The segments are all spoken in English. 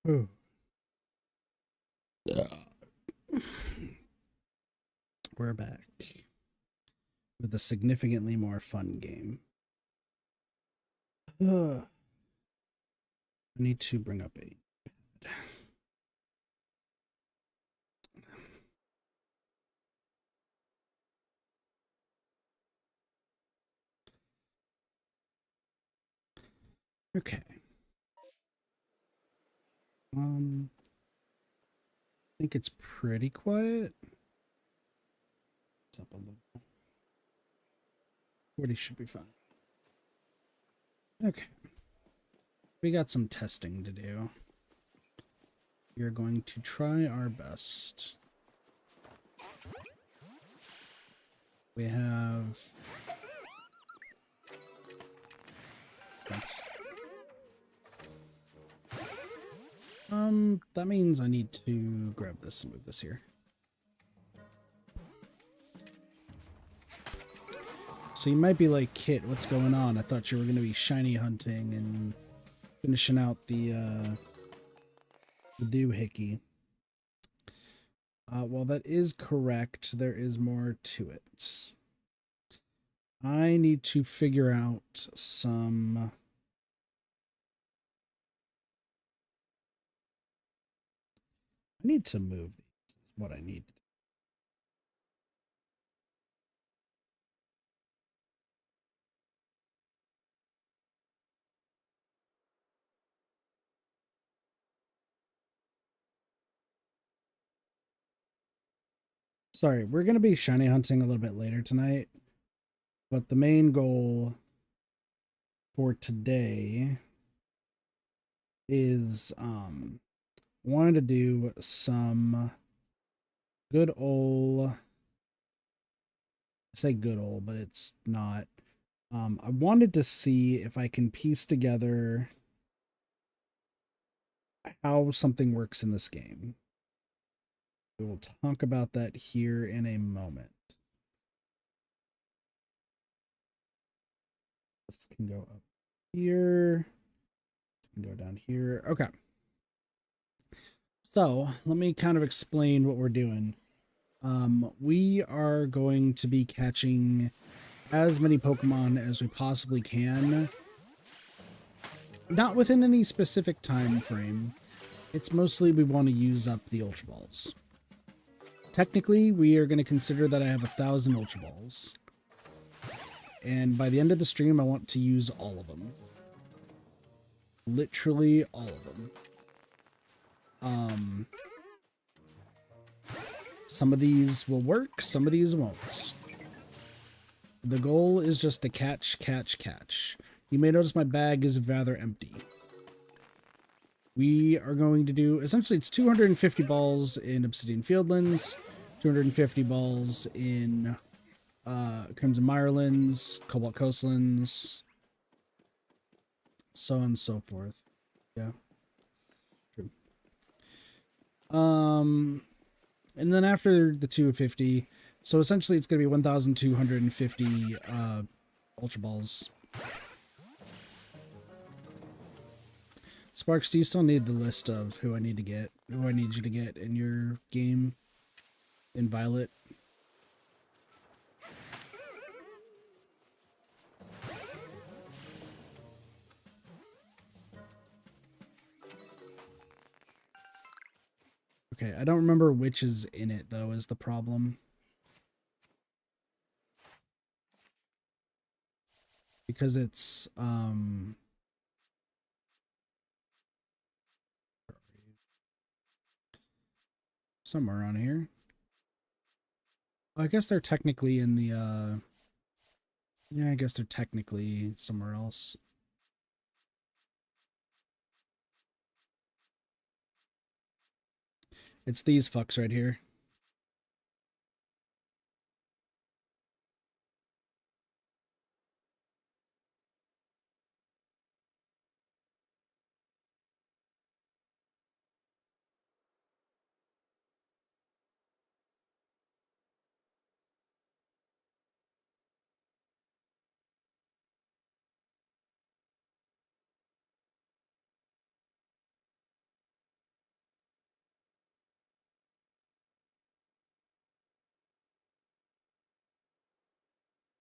Ooh. We're back with a significantly more fun game. I need to bring up a pad. Okay. I think it's pretty quiet. It's up a little. 40 should be fine. Okay. We got some testing to do. We're going to try our best. We have... that means I need to grab this and move this here. So you might be like, Kit, what's going on? I thought you were going to be shiny hunting and finishing out the doohickey. Well, that is correct. There is more to it. I need to figure out some... I need to move these, is what I need. Sorry, we're going to be shiny hunting a little bit later tonight, but the main goal for today is wanted to do some good old, I say good old, but it's not. I wanted to see if I can piece together how something works in this game. We will talk about that here in a moment. This can go up here. This can go down here. Okay. So let me kind of explain what we're doing. We are going to be catching as many Pokemon as we possibly can. Not within any specific time frame. It's mostly we want to use up the Ultra Balls. Technically, we are going to consider that I have 1,000 Ultra Balls. And by the end of the stream, I want to use all of them. Literally all of them. Some of these will work, some of these won't. The goal is just to catch, catch, catch. You may notice my bag is rather empty. We are going to do, essentially it's 250 balls in Obsidian Fieldlands, 250 balls in Crimson Mirelands, Cobalt Coastlands, so on and so forth. Yeah. True. And then after the 250, so essentially it's going to be 1,250 Ultra Balls. Sparks, do you still need the list of who I need to get, who I need you to get in your game in Violet? Okay, I don't remember which is in it, though, is the problem. Because it's, somewhere around here. I guess they're technically in the, yeah, I guess they're technically somewhere else. It's these fucks right here.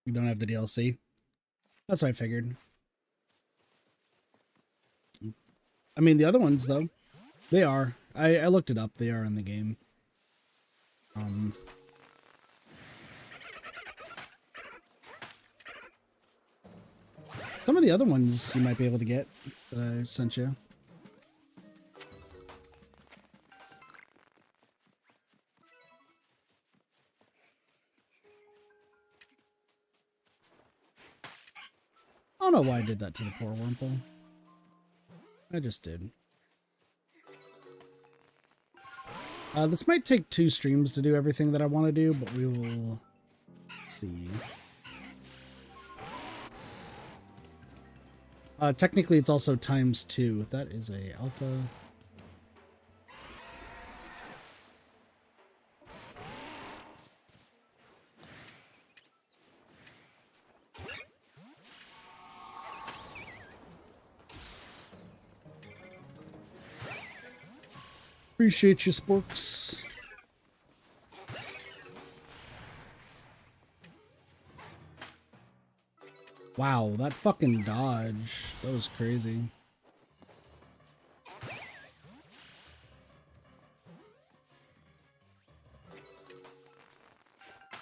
You don't have the DLC. That's what I figured. I mean, the other ones, though, they are. I looked it up. They are in the game. Some of the other ones you might be able to get that I sent you. I don't know why I did that to the poor Wurmple. I just did. This might take 2 streams to do everything that I want to do, but we will see. Technically, it's also ×2. That is a alpha. Appreciate you, Sporks. Wow, that fucking dodge. That was crazy.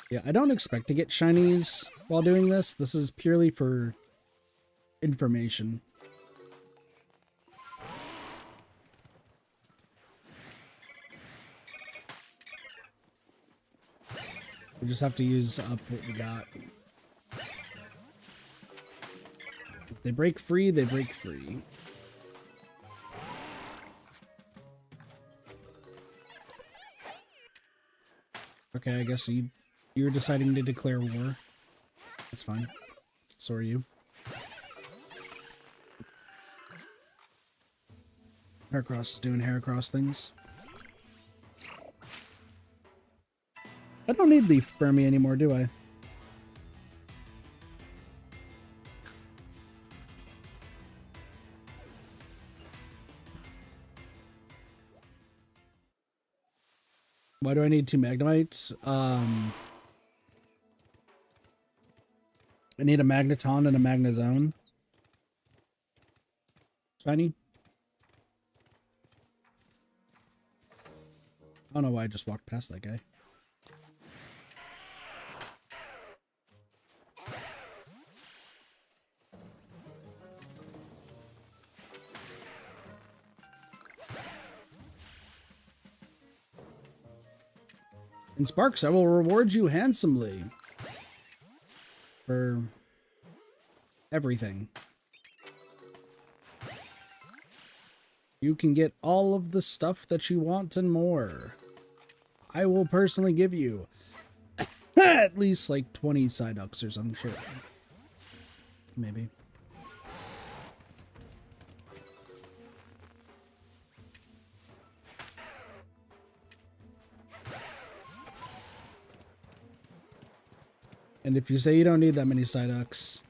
Yeah, I don't expect to get shinies while doing this. This is purely for information. We just have to use up what we got. If they break free, they break free. Okay, I guess you're deciding to declare war. That's fine. So are you. Heracross is doing Heracross things. I don't need Leaf Burmy anymore, do I? Why do I need 2 Magnemites? I need a Magneton and a Magnezone. Shiny? I don't know why I just walked past that guy. And Sparks, I will reward you handsomely for everything. You can get all of the stuff that you want and more. I will personally give you at least like 20 Psyducks or some shit. Maybe. And if you say you don't need that many Psyducks,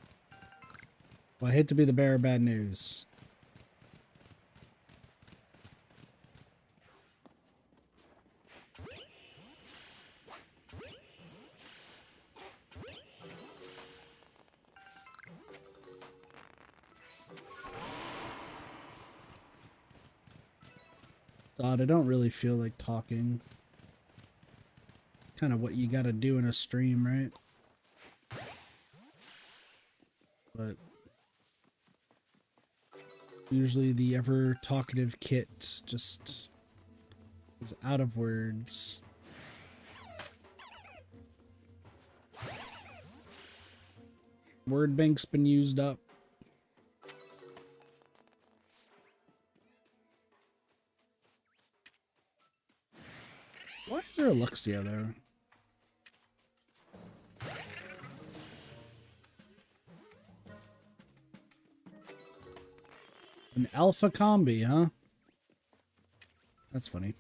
well, I hate to be the bearer of bad news. It's odd, I don't really feel like talking. It's kind of what you gotta do in a stream, right? But usually the ever talkative Kit just is out of words. Word bank's been used up. Why is there a Luxio there? An alpha combi, huh? That's funny.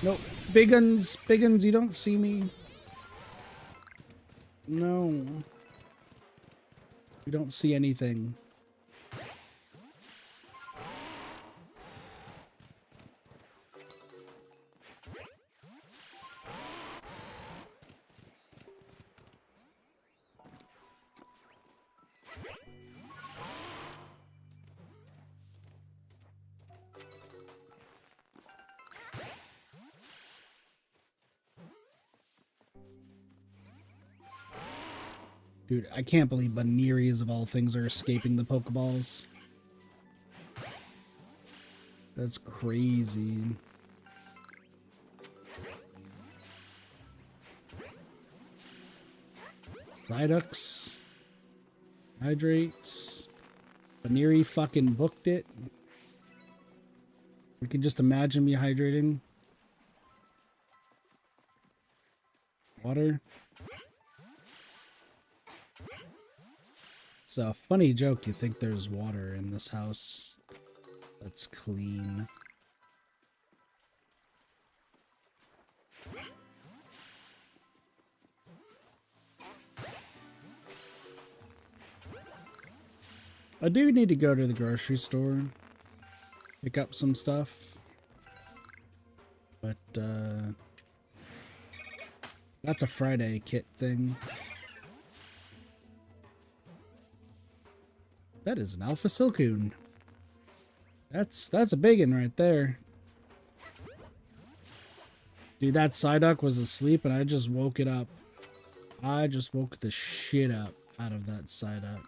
Nope. Big uns, you don't see me. No. You don't see anything. Dude, I can't believe Banerias of all things are escaping the Pokeballs. That's crazy. Psyducks. Hydrates. Baneri fucking booked it. We can just imagine me hydrating. Water. It's a funny joke. You think there's water in this house that's clean. I do need to go to the grocery store, pick up some stuff, but that's a Friday kit thing. That is an Alpha Silcoon. That's a big one right there. Dude, that Psyduck was asleep and I just woke it up. I just woke the shit up out of that Psyduck.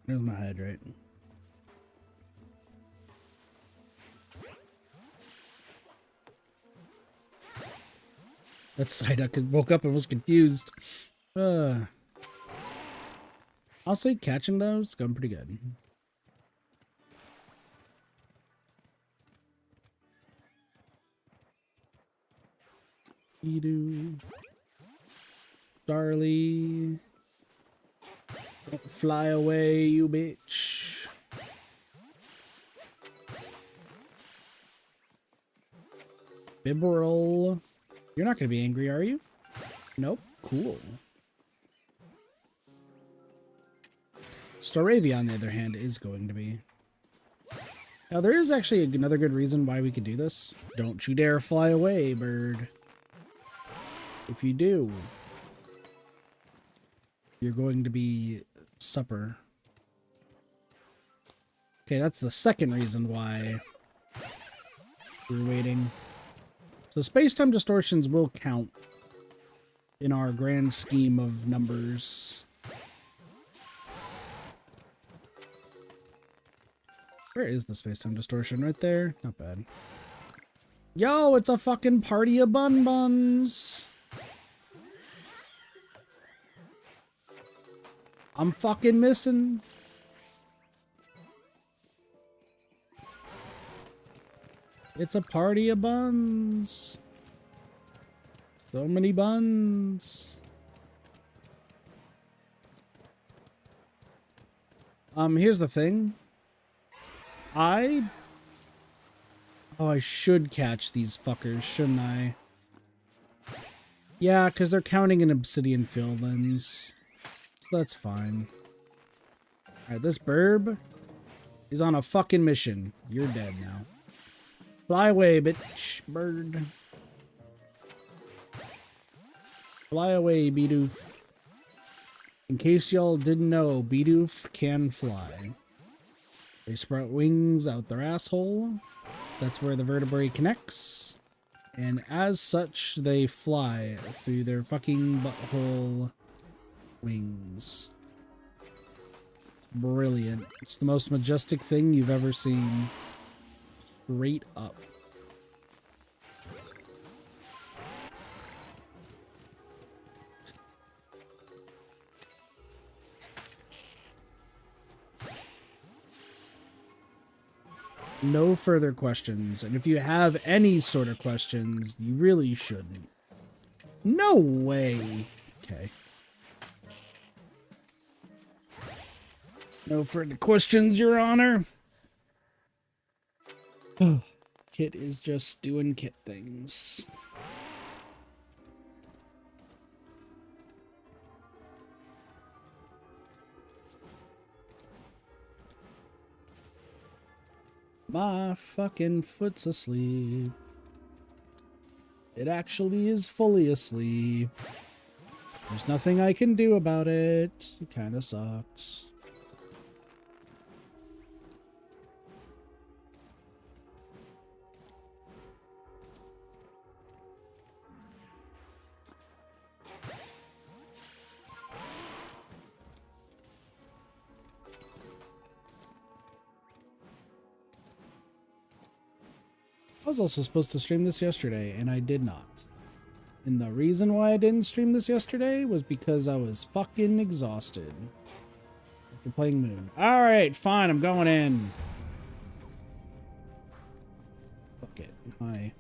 There's my hydrate. That Psyduck woke up and was confused. I'll say catching those going pretty good. Edu. Starly. Don't fly away, you bitch. Bibberol. You're not going to be angry, are you? Nope. Cool. Staravia, on the other hand, is going to be. Now, there is actually another good reason why we could do this. Don't you dare fly away, bird. If you do, you're going to be supper. Okay, that's the second reason why we're waiting. So space-time distortions will count in our grand scheme of numbers. Where is the space-time distortion? Right there? Not bad. Yo, it's a fucking party of bun-buns! I'm fucking missing. It's a party of buns. So many buns. Here's the thing. I should catch these fuckers, shouldn't I? Yeah, because they're counting an obsidian field lens. So that's fine. Alright, this burb is on a fucking mission. You're dead now. Fly away, bitch, bird. Fly away, Bidoof. In case y'all didn't know, Bidoof can fly. They sprout wings out their asshole. That's where the vertebrae connects. And as such, they fly through their fucking butthole wings. It's brilliant. It's the most majestic thing you've ever seen. Straight up. No further questions, and if you have any sort of questions, you really shouldn't. No way. Okay. No further questions, Your Honor. Kit is just doing Kit things. My fucking foot's asleep. It actually is fully asleep. There's nothing I can do about it. It kinda sucks. I was also supposed to stream this yesterday, and I did not. And the reason why I didn't stream this yesterday was because I was fucking exhausted after playing Moon. Alright, fine, I'm going in. Fuck it. Hi.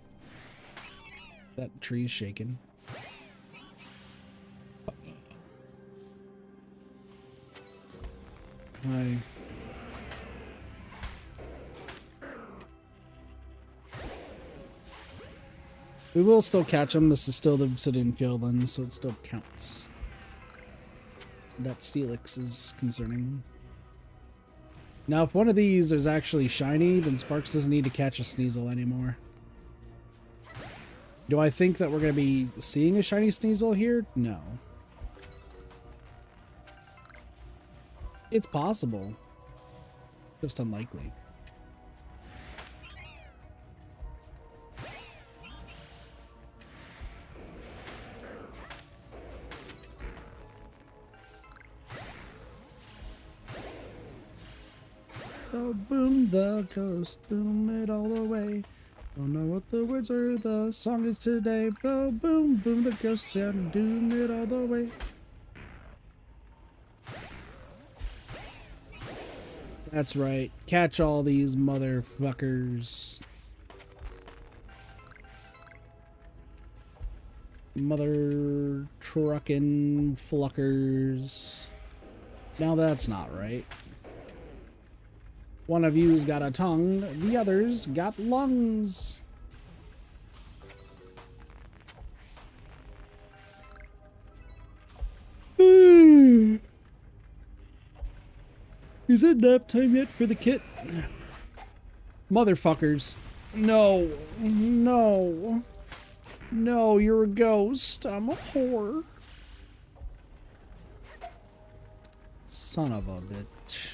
That tree's shaking. Hi. We will still catch them. This is still the obsidian field, so it still counts. That Steelix is concerning. Now, if one of these is actually shiny, then Sparks doesn't need to catch a Sneasel anymore. Do I think that we're going to be seeing a shiny Sneasel here? No. It's possible. Just unlikely. So boom the ghost, boom it all the way. Don't know what the words or the song is today. Bo boom boom the ghost and doom it all the way. That's right. Catch all these motherfuckers. Mother truckin' fluckers. Now that's not right. One of you's got a tongue, the other's got lungs. Is it nap time yet for the kit? Motherfuckers. No. No. No, you're a ghost. I'm a whore. Son of a bitch.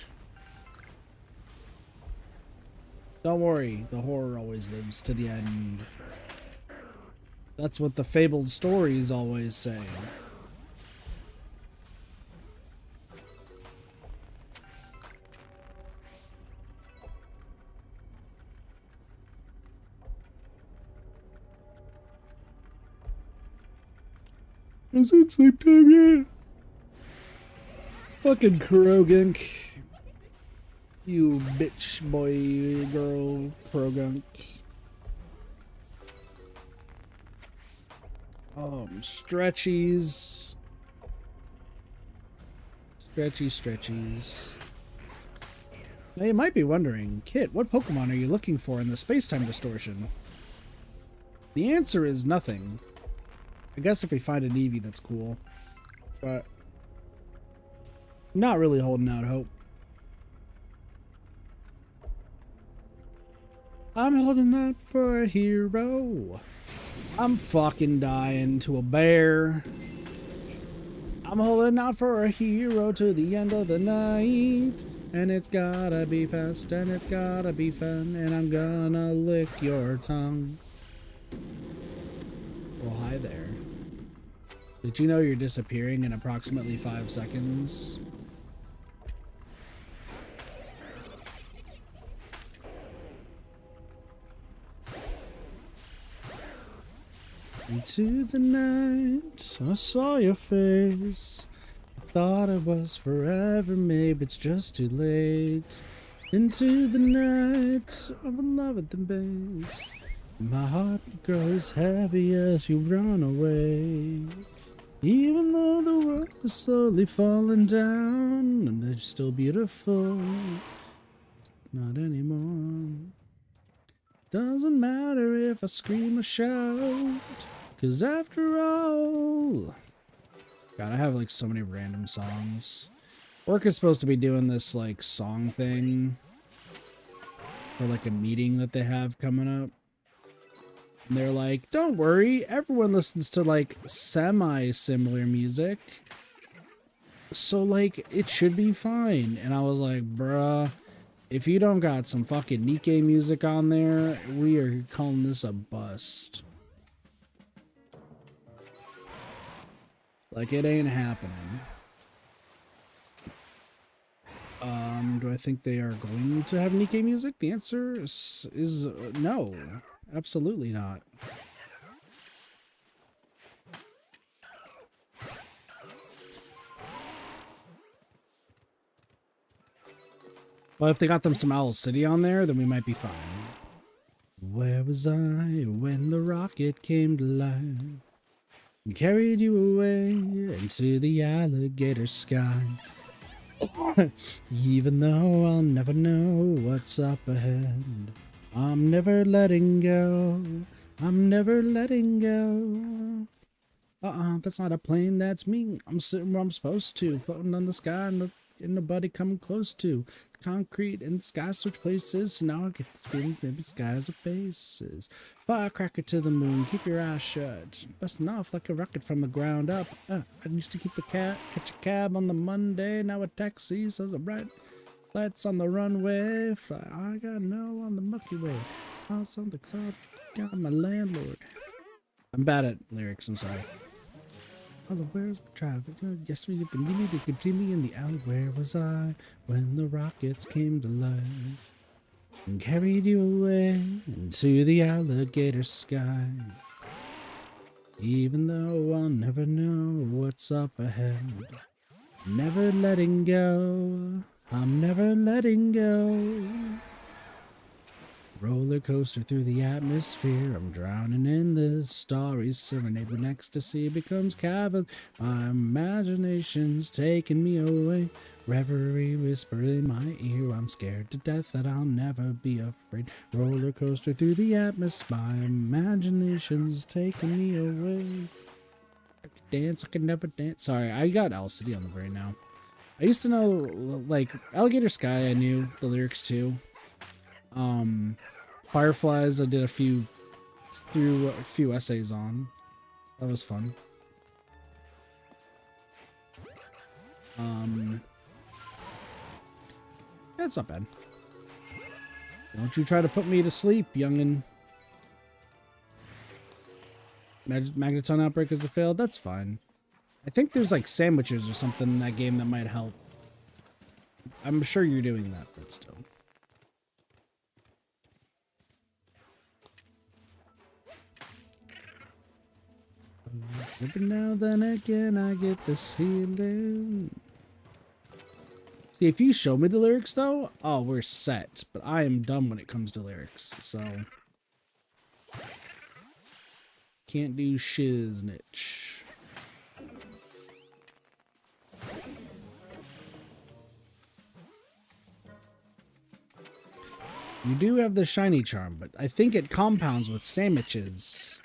Don't worry, the horror always lives to the end. That's what the fabled stories always say. Is it sleep time yet? Fucking Krogunk. You bitch, boy, girl, Krogunk. Stretchies. Stretchies. Now you might be wondering, Kit, what Pokemon are you looking for in the space-time distortion? The answer is nothing. I guess if we find an Eevee, that's cool. But I'm not really holding out hope. I'm holding out for a hero. I'm fucking dying to a bear. I'm holding out for a hero to the end of the night. And it's gotta be fast and it's gotta be fun. And I'm gonna lick your tongue. Well, hi there. Did you know you're disappearing in approximately 5 seconds? Into the night, I saw your face. I thought it was forever, maybe it's just too late. Into the night, of love at the base. My heart grows heavy as you run away. Even though the world is slowly falling down, and they're still beautiful. Not anymore. Doesn't matter if I scream or shout. 'Cause after all... God, I have like so many random songs. Work is supposed to be doing this like song thing. For like a meeting that they have coming up. And they're like, don't worry, everyone listens to like semi-similar music. So like, it should be fine. And I was like, bruh, if you don't got some fucking Nikkei music on there, we are calling this a bust. Like, it ain't happening. Do I think they are going to have Nikkei music? The answer is no. Absolutely not. Well, if they got them some Owl City on there, then we might be fine. Where was I when the rocket came to life and carried you away into the alligator sky? Even though I'll never know what's up ahead, I'm never letting go. I'm never letting go. That's not a plane, that's me. I'm sitting where I'm supposed to, floating on the sky and nobody coming close to. Concrete and sky switch places, so now I get this feeling maybe skies are bases. Firecracker to the moon, keep your eyes shut. Busting off like a rocket from the ground up. I used to keep catch a cab on the Monday, now a taxi says I'm right. Lights on the runway, fly, I got no on the Milky Way. House on the cloud, got my landlord. I'm bad at lyrics, I'm sorry. Oh, where's the traffic? Yes, we can meet me. They could see me in the alley. Where was I when the rockets came to life and carried you away into the alligator sky? Even though I'll never know what's up ahead, never letting go. I'm never letting go. Roller coaster through the atmosphere, I'm drowning in this starry serenade. When ecstasy becomes cavern, my imagination's taking me away. Reverie whisper in my ear, I'm scared to death that I'll never be afraid. Roller coaster through the atmosphere, my imagination's taking me away. I could dance, I could never dance. Sorry, I got Owl City on the brain now. I used to know, like, Alligator Sky, I knew the lyrics to. Fireflies, I did a few essays on. That was fun. Yeah, it's not bad. Don't you try to put me to sleep, youngin'. Magneton Outbreak is a fail. That's fine. I think there's like sandwiches or something in that game that might help. I'm sure you're doing that, but still. Every now and then again, I get this feeling. See, if you show me the lyrics, though, oh, we're set. But I am dumb when it comes to lyrics, so can't do shiznitch. You do have the shiny charm, but I think it compounds with sandwiches.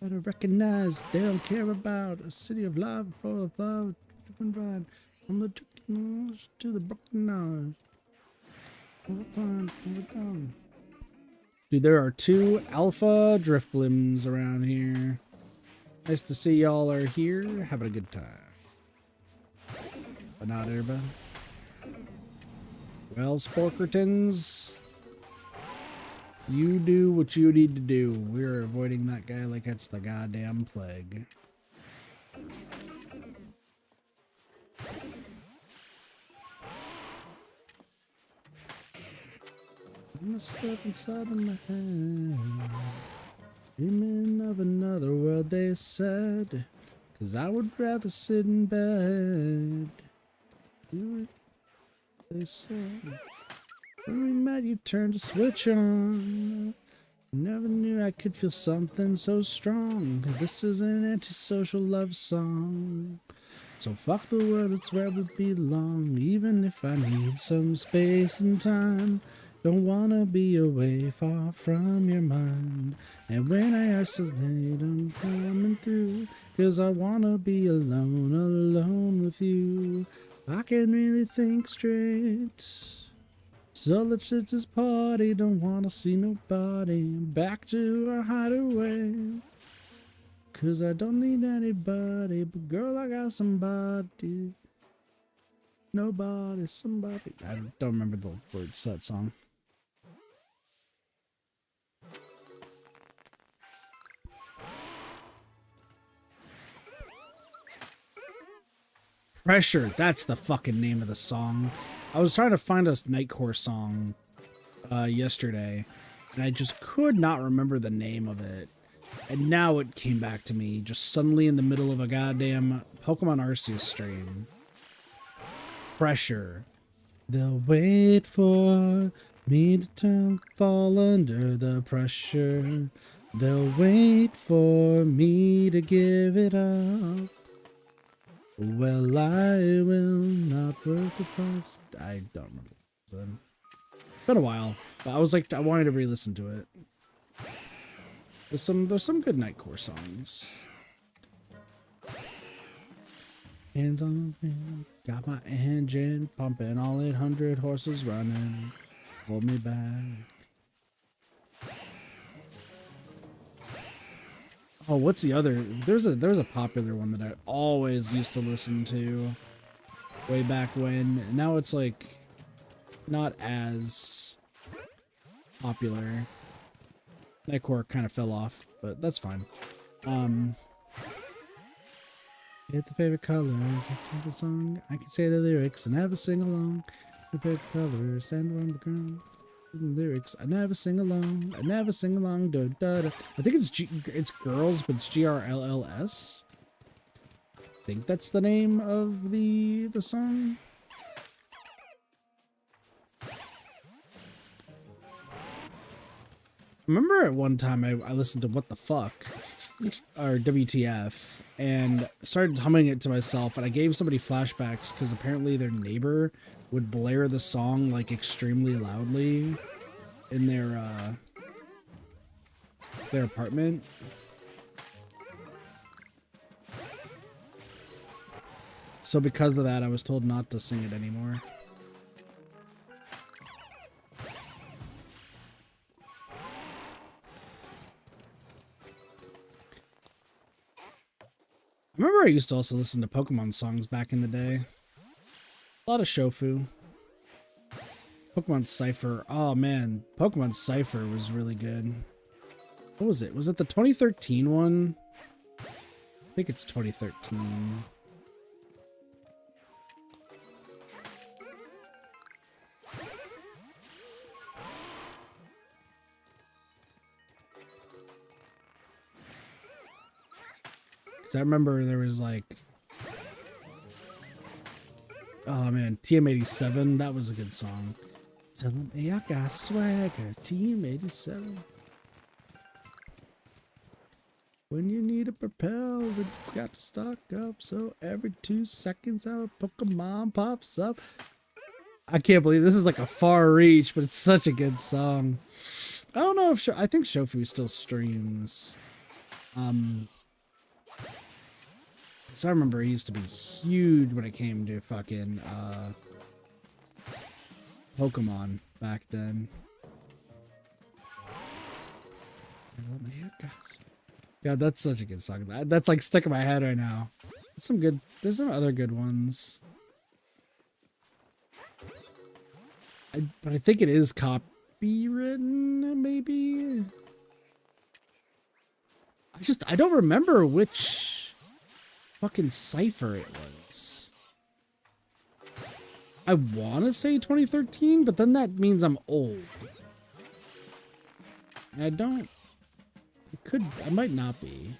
Better recognize they don't care about a city of love, full of love, different ride from the chickens to the broken nose. Dude, there are 2 alpha driftblims around here. Nice to see y'all are here, having a good time. But not everybody. Well, Sporkertons, you do what you need to do. We're avoiding that guy like it's the goddamn plague. I'm stuck inside of my head, dreaming of another world, they said, 'cause I would rather sit in bed. They said, when we met, you turned a switch on. Never knew I could feel something so strong. This is an antisocial love song. So fuck the world, it's where we belong. Even if I need some space and time, don't wanna be away far from your mind. And when I isolate, I'm coming through, 'cause I wanna be alone, alone with you. I can really think straight. So let's just party, don't wanna see nobody. Back to our hideaway, 'cause I don't need anybody. But girl, I got somebody. Nobody, somebody. I don't remember the words to that song. Pressure, that's the fucking name of the song. I was trying to find a Nightcore song yesterday, and I just could not remember the name of it. And now it came back to me just suddenly in the middle of a goddamn Pokemon Arceus stream. Pressure. They'll wait for me to fall under the pressure. They'll wait for me to give it up. Well, I will not worth the price. I don't remember. It's been a while, but I was like, I wanted to re-listen to it. There's some good Nightcore songs. Hands on the wheel, got my engine pumping, all 800 horses running. Hold me back. Oh, what's the other? There's a popular one that I always used to listen to way back when. Now it's like not as popular. Nightcore kind of fell off, but that's fine. Hit the favorite color, the song. I can say the lyrics and never sing along. The favorite color, stand on the ground. The lyrics, I never sing along. I never sing along. Da, da, da. I think it's girls, but it's GRLLS. I think that's the name of the song. Remember at one time I listened to What the Fuck or WTF and started humming it to myself, and I gave somebody flashbacks because apparently their neighbor would blare the song like extremely loudly in their apartment. So because of that, I was told not to sing it anymore. I remember I used to also listen to Pokemon songs back in the day. A lot of Shofu. Pokemon Cypher. Oh man, Pokemon Cypher was really good. What was it? Was it the 2013 one? I think it's 2013. I remember there was like, oh man, TM87, that was a good song. Tell them, hey, I got swagger, TM87. When you need a propel, but you forgot to stock up, so every 2 seconds a Pokemon pops up. I can't believe this is like a far reach, but it's such a good song. I don't know if I think Shofu still streams. So I remember he used to be huge when it came to fucking Pokemon back then. God, that's such a good song. That's like stuck in my head right now. There's some other good ones. But I think it is copywritten, maybe. I don't remember which fucking cipher it was. I want to say 2013, but then that means I'm old. And I might not be.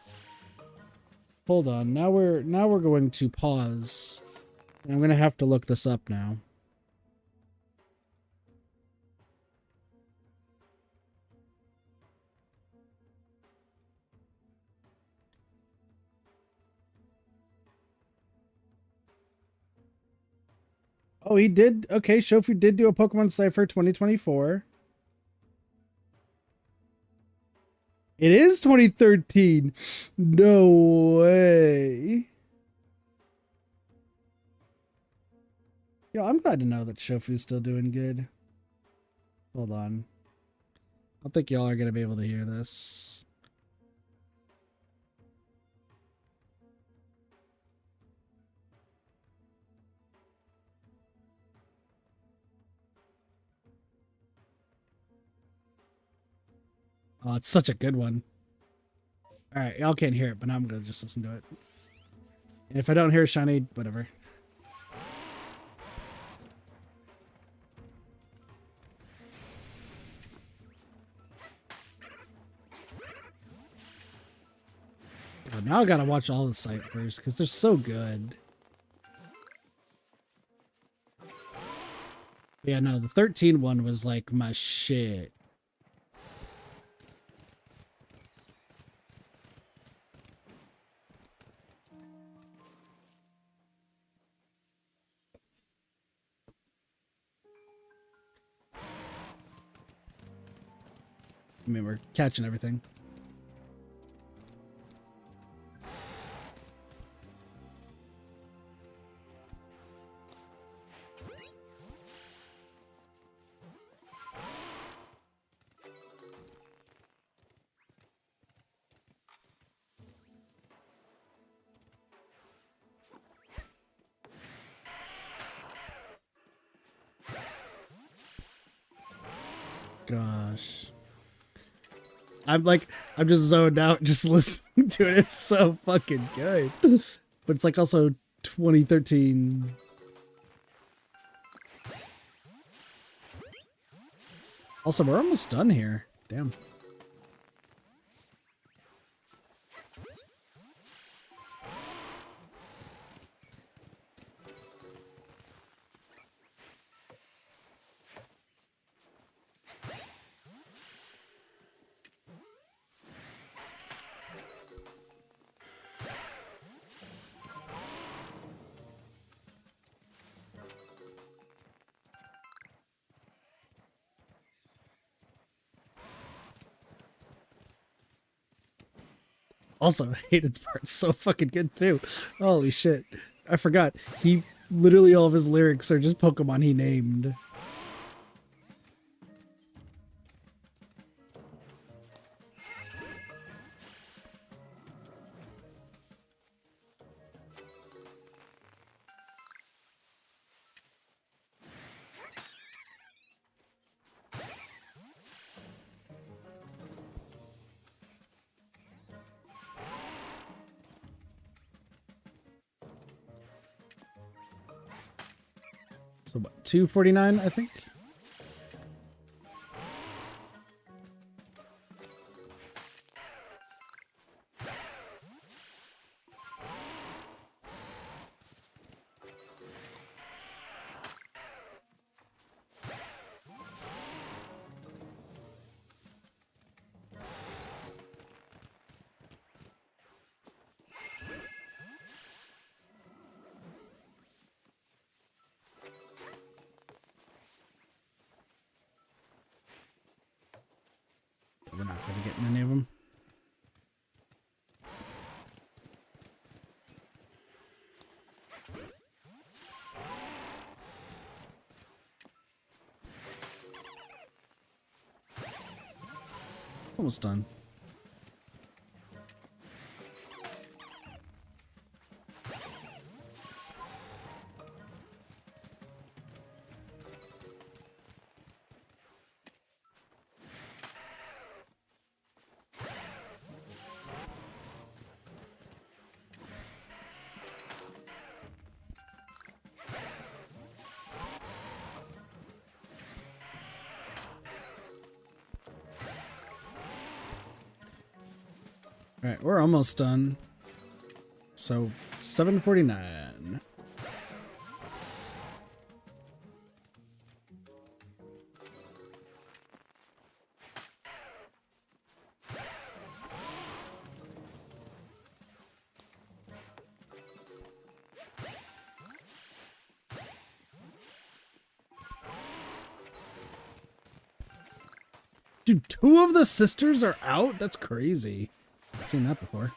Hold on. Now we're going to pause. I'm going to have to look this up now. Oh, he did. Okay, Shofu did do a Pokemon Cypher 2024. It is 2013. No way. Yo, I'm glad to know that Shofu's still doing good. Hold on. I think y'all are going to be able to hear this. Oh, it's such a good one. All right, y'all can't hear it, but now I'm going to just listen to it. And if I don't hear Shiny, whatever. But now I gotta watch all the ciphers because they're so good. Yeah, no, the 13 one was like my shit. I mean, we're catching everything. Gosh. I'm just zoned out just listening to it. It's so fucking good. But it's like also 2013. Also, we're almost done here. Damn. Also, Hayden's part's so fucking good too. Holy shit. I forgot. He literally all of his lyrics are just Pokemon he named. So what, 249, I think? We're not going to get in any of them. Almost done. All right, we're almost done. So 749. Dude, 2 of the sisters are out? That's crazy. I've seen that before.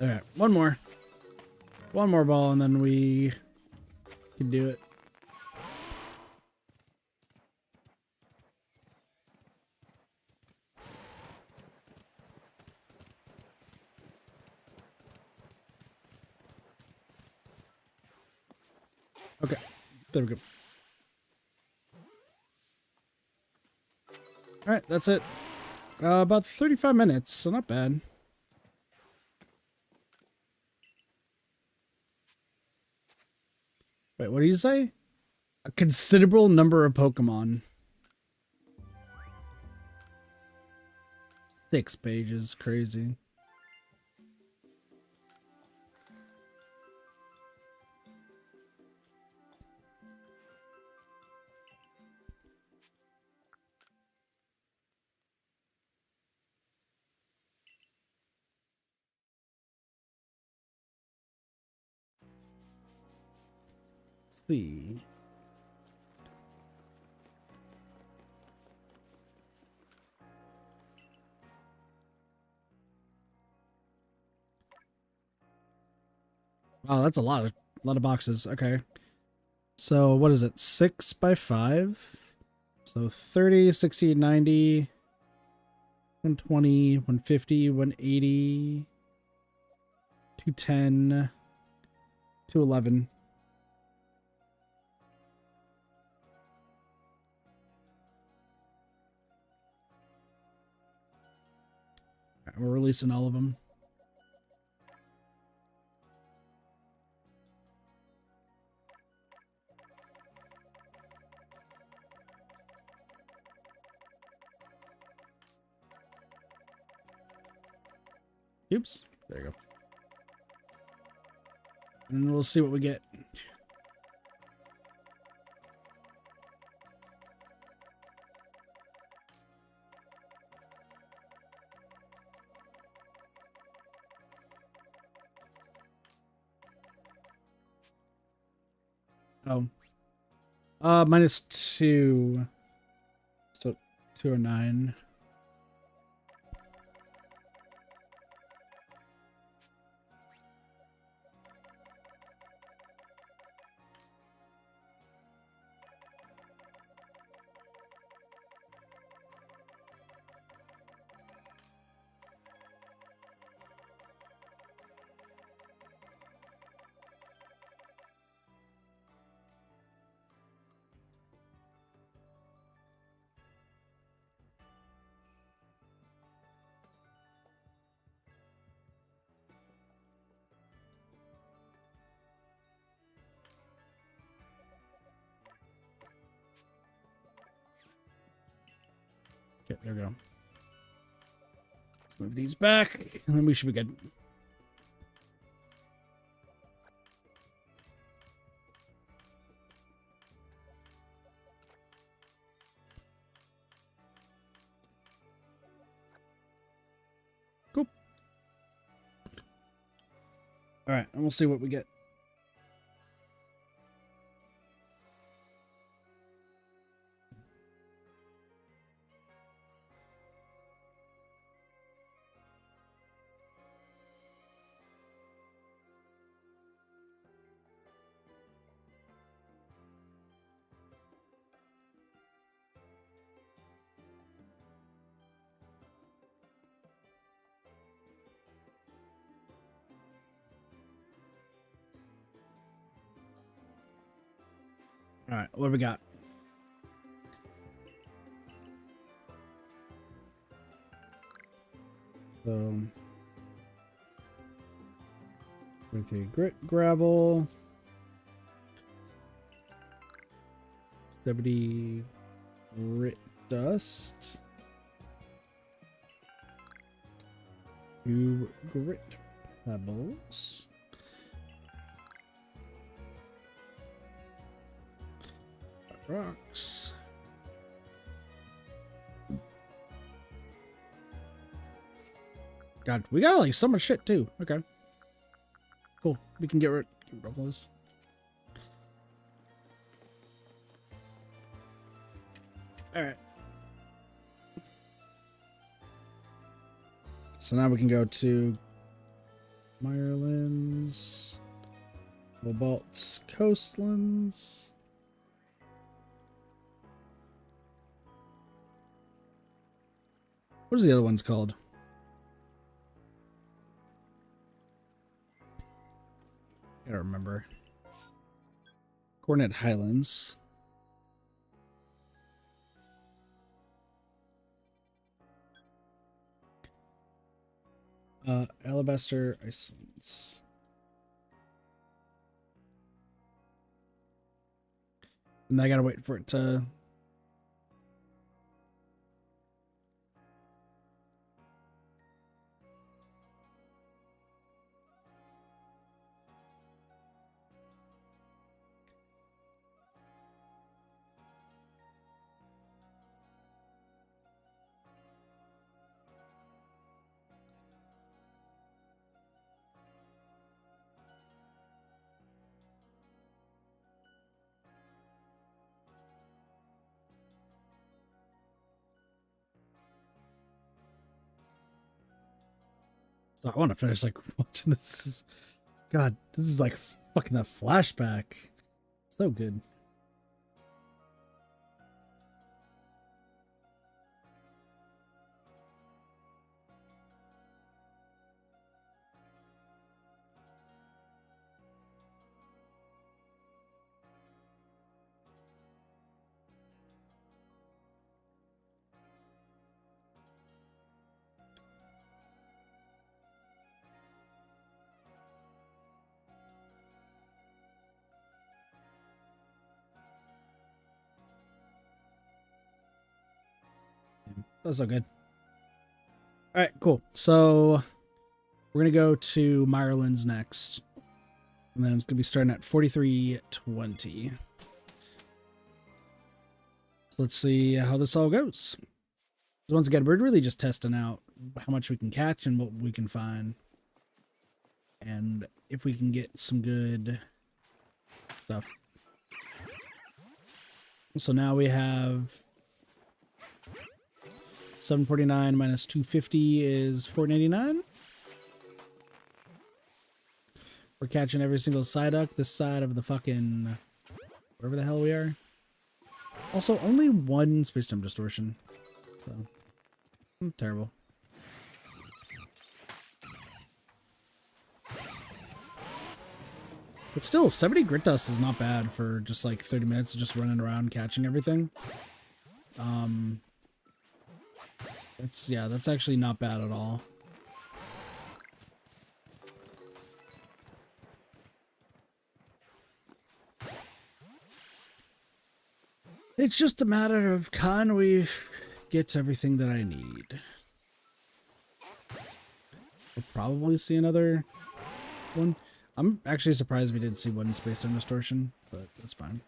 All right, one more. One more ball and then we can do it. Okay, there we go. All right, that's it. About 35 minutes, so not bad. Wait, what do you say? A considerable number of Pokemon. 6 pages, crazy. Let's see. Wow, that's a lot of boxes. Okay. So what is it? 6 by 5. So 30, 60, 90, 120, 150, 180, 210, 211. Right, we're releasing all of them. Oops. There you go. And we'll see what we get. Oh. -2. So 209. Okay, there we go. Let's move these back, and then we should be good. Cool. All right, and we'll see what we get. All right, what do we got? So, with a grit gravel, 70 grit dust, 2 grit pebbles, rocks. God, we got like so much shit too. Okay. Cool. We can get rid of those. Alright. So now we can go to Mirelands, Cobalt Coastlands. What is the other one's called? I don't remember. Coronet Highlands. Alabaster Icelands. And I gotta wait for it to... So I want to finish like watching this. God, this is like fucking that flashback. So good. That was so good. All right, cool. So we're going to go to Meyerland's next. And then it's going to be starting at 4320. So let's see how this all goes. So once again, we're really just testing out how much we can catch and what we can find. And if we can get some good stuff. So now we have 749 minus 250 is 499. We're catching every single Psyduck this side of the fucking wherever the hell we are. Also, only one space-time distortion. So, terrible. But still, 70 Grit Dust is not bad for just like 30 minutes of just running around catching everything. That's actually not bad at all. It's just a matter of can we get everything that I need. We'll probably see another one. I'm actually surprised we didn't see one space-time distortion, but that's fine.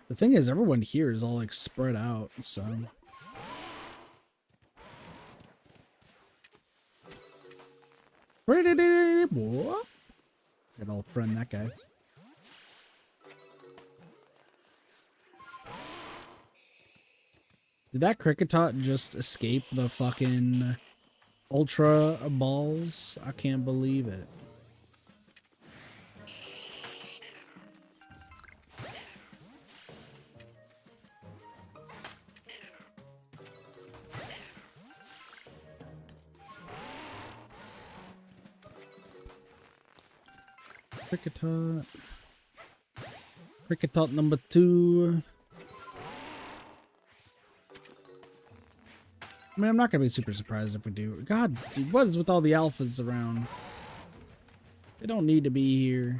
The thing is, everyone here is all like spread out, so. Good old friend, that guy. Did that Cricketot just escape the fucking Ultra balls? I can't believe it. Cricketot. Cricketot number 2. I mean, I'm not gonna be super surprised if we do. God, dude, what is with all the alphas around? They don't need to be here.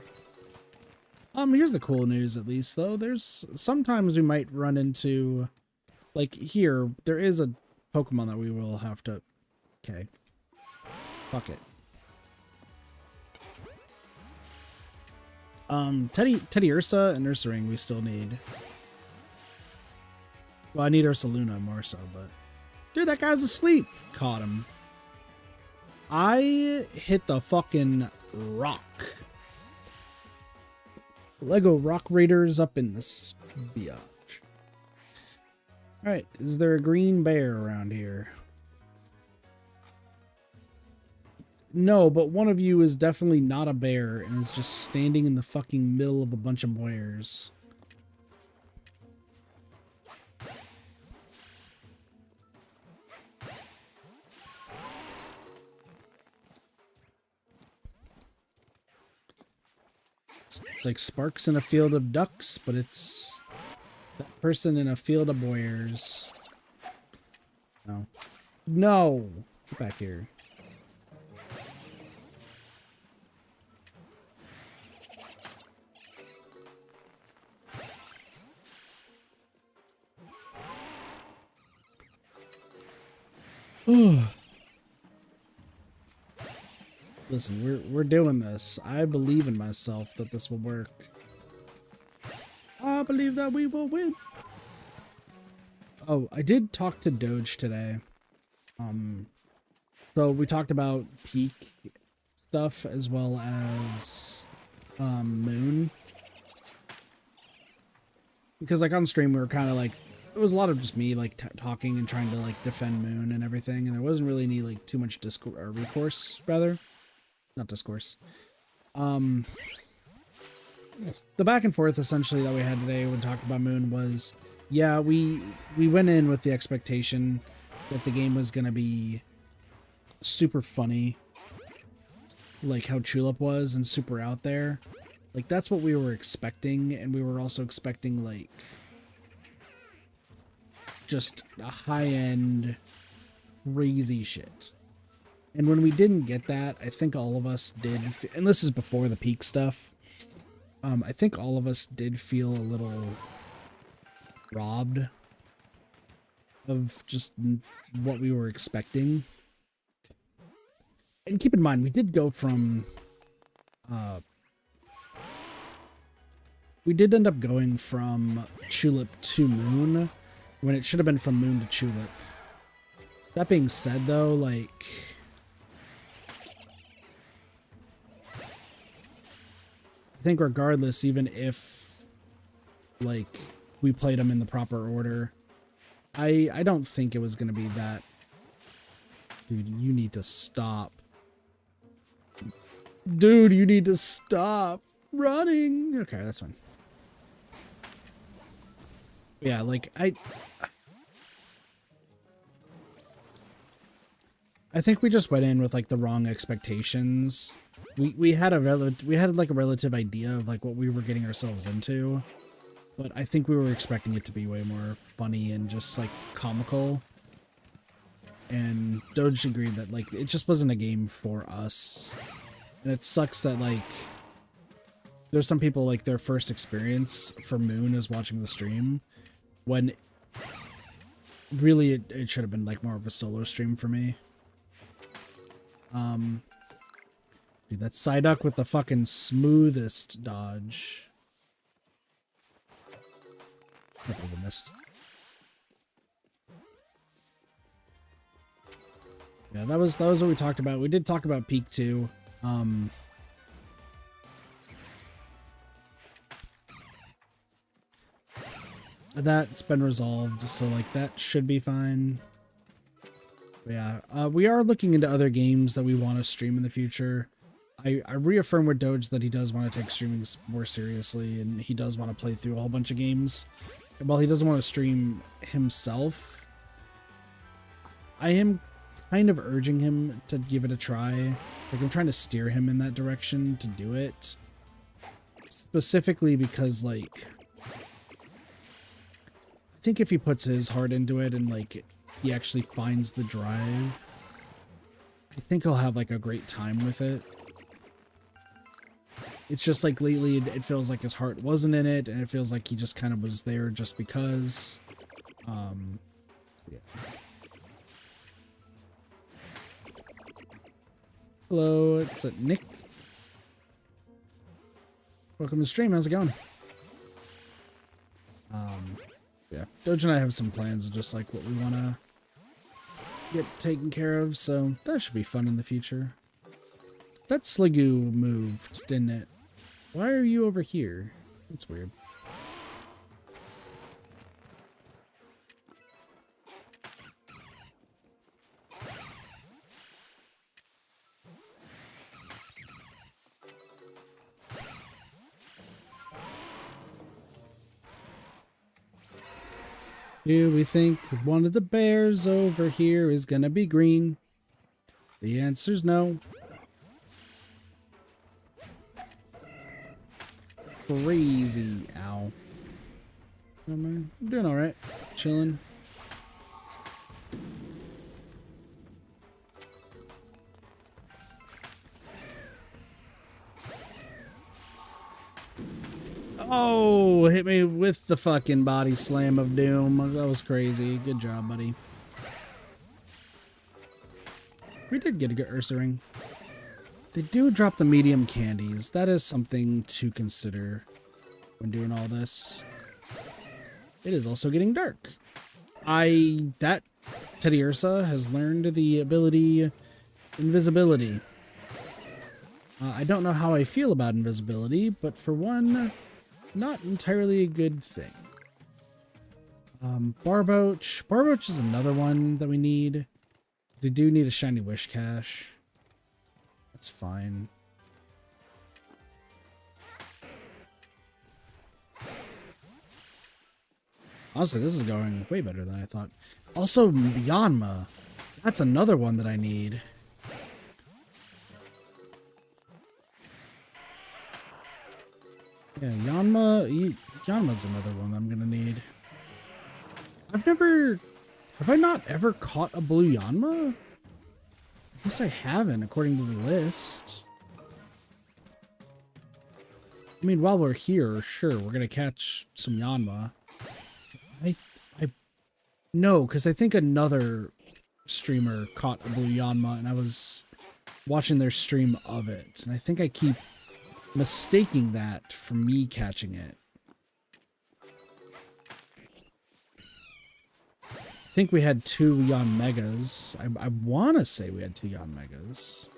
Here's the cool news, at least, though. There's sometimes we might run into, like here, there is a Pokemon that we will have to. Okay, fuck it. Teddy Ursa and Ursaring we still need. Well, I need Ursaluna more so, but dude, that guy's asleep. Caught him. I hit the fucking rock. Lego Rock Raiders up in this biatch. Alright, is there a green bear around here? No, but one of you is definitely not a bear and is just standing in the fucking middle of a bunch of bears. It's like sparks in a field of ducks, but it's that person in a field of bears. No. No! Get back here. Listen, we're doing this. I believe in myself that this will work. I believe that we will win. Oh, I did talk to Doge today. So we talked about peak stuff as well as Moon. Because like on stream we were kind of like, it was a lot of just me like talking and trying to like defend Moon and everything, and there wasn't really any like too much recourse, rather. Not discourse. The back and forth essentially that we had today when talking about Moon was, yeah, we went in with the expectation that the game was gonna be super funny, like how Tulip was, and super out there. Like that's what we were expecting, and we were also expecting like just a high-end crazy shit. And when we didn't get that, I think all of us did, and this is before the peak stuff, I think all of us did feel a little robbed of just what we were expecting. And keep in mind, we did go from, we did end up going from Tulip to Moon, when it should have been from Moon to Tulip. That being said, though, like, I think regardless, even if, like, we played them in the proper order, I don't think it was going to be that. Dude, you need to stop. Dude, you need to stop running. Okay, that's fine. Yeah, like, I think we just went in with like the wrong expectations. We had like a relative idea of like what we were getting ourselves into, but I think we were expecting it to be way more funny and just like comical. And Doge agreed that like it just wasn't a game for us. And it sucks that like there's some people like their first experience for Moon is watching the stream, when really it should have been like more of a solo stream for me. Dude, that Psyduck with the fucking smoothest dodge. Can't believe I missed. Yeah, that was what we talked about. We did talk about Peak 2. That's been resolved, so like that should be fine. But yeah, we are looking into other games that we want to stream in the future. I reaffirm with Doge that he does want to take streaming more seriously, and he does want to play through a whole bunch of games. And while he doesn't want to stream himself, I am kind of urging him to give it a try. Like, I'm trying to steer him in that direction to do it. Specifically because, like, I think if he puts his heart into it and, like, he actually finds the drive, I think he'll have, like, a great time with it. It's just, like, lately it feels like his heart wasn't in it, and it feels like he just kind of was there just because. Yeah. Hello, it's Nick. Welcome to the stream, how's it going? Yeah, Doge and I have some plans of just like what we want to get taken care of, so that should be fun in the future. That Sliggoo moved, didn't it? Why are you over here? That's weird. Do we think one of the bears over here is gonna be green? The answer's no. Crazy. Ow. I'm doing alright. Chilling. Oh, hit me with the fucking body slam of doom. That was crazy. Good job, buddy. We did get a good Ursa ring. They do drop the medium candies. That is something to consider when doing all this. It is also getting dark. That Teddy Ursa has learned the ability invisibility. I don't know how I feel about invisibility, but for one, not entirely a good thing. Barboach. Barboach is another one that we need. We do need a shiny wish cache. That's fine. Honestly, this is going way better than I thought. Also, Yanma. That's another one that I need. Yeah, Yanma's another one I'm gonna need. Have I not ever caught a blue Yanma? I guess I haven't, according to the list. I mean, while we're here, sure, we're gonna catch some Yanma. No, because I think another streamer caught a blue Yanma, and I was watching their stream of it, and I think I keep mistaking that for me catching it. I think we had 2 Yan Megas. I want to say we had 2 Yan Megas.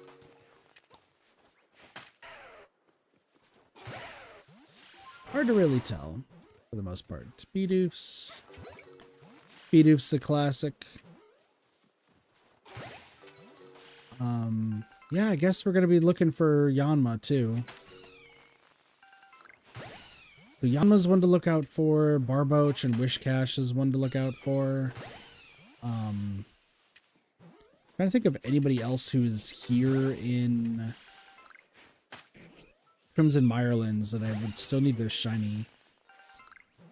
Hard to really tell, for the most part. Bidoof's. Bidoof's the classic. Yeah, I guess we're going to be looking for Yanma, too. So Yanma's one to look out for. Barboach and Wish Cache is one to look out for. Trying to think of anybody else who is here in Crimson Mirelands that I would still need their shiny.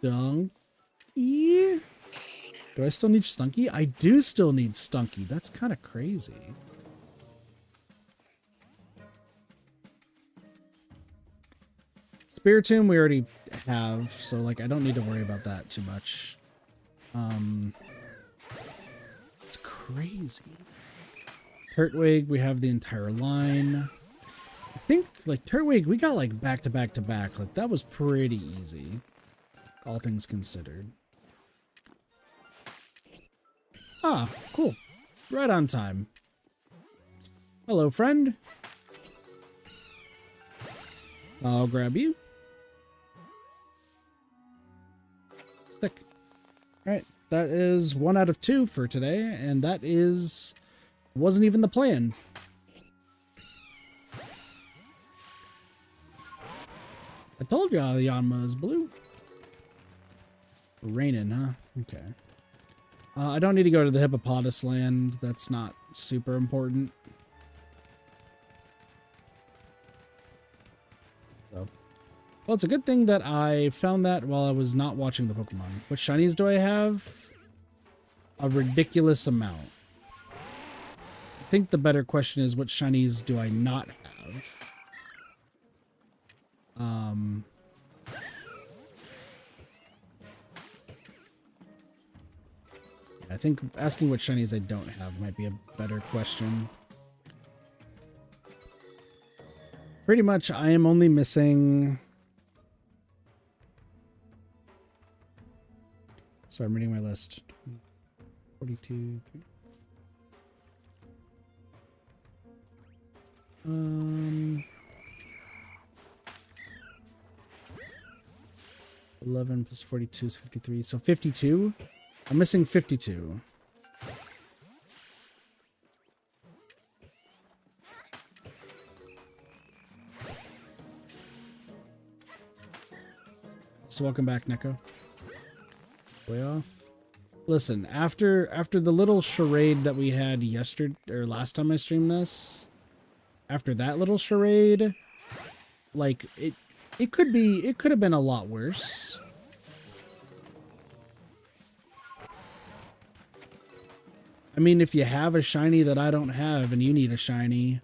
Stunky? Do I still need Stunky? I do still need Stunky. That's kind of crazy. Spiritomb we already have, so like I don't need to worry about that too much. It's crazy. Turtwig, we have the entire line. I think like Turtwig, we got like back to back to back. Like that was pretty easy, all things considered. Ah, cool. Right on time. Hello, friend. I'll grab you. Stick. Alright, that is 1 out of 2 for today, and that wasn't even the plan. I told you the Yanma is blue. Raining, huh? Okay. I don't need to go to the Hippopotas land. That's not super important. So, well, it's a good thing that I found that while I was not watching the Pokemon. What shinies do I have? A ridiculous amount. I think the better question is, what shinies do I not have? I think asking what shinies I don't have might be a better question. Pretty much, I am only missing... Sorry, I'm reading my list. 42... 11 plus 42 is 53. So 52? I'm missing 52. So welcome back, Neko. Way off. Listen, after the little charade that we had yesterday or last time I streamed this, after that little charade, like it could have been a lot worse. I mean, if you have a shiny that I don't have and you need a shiny,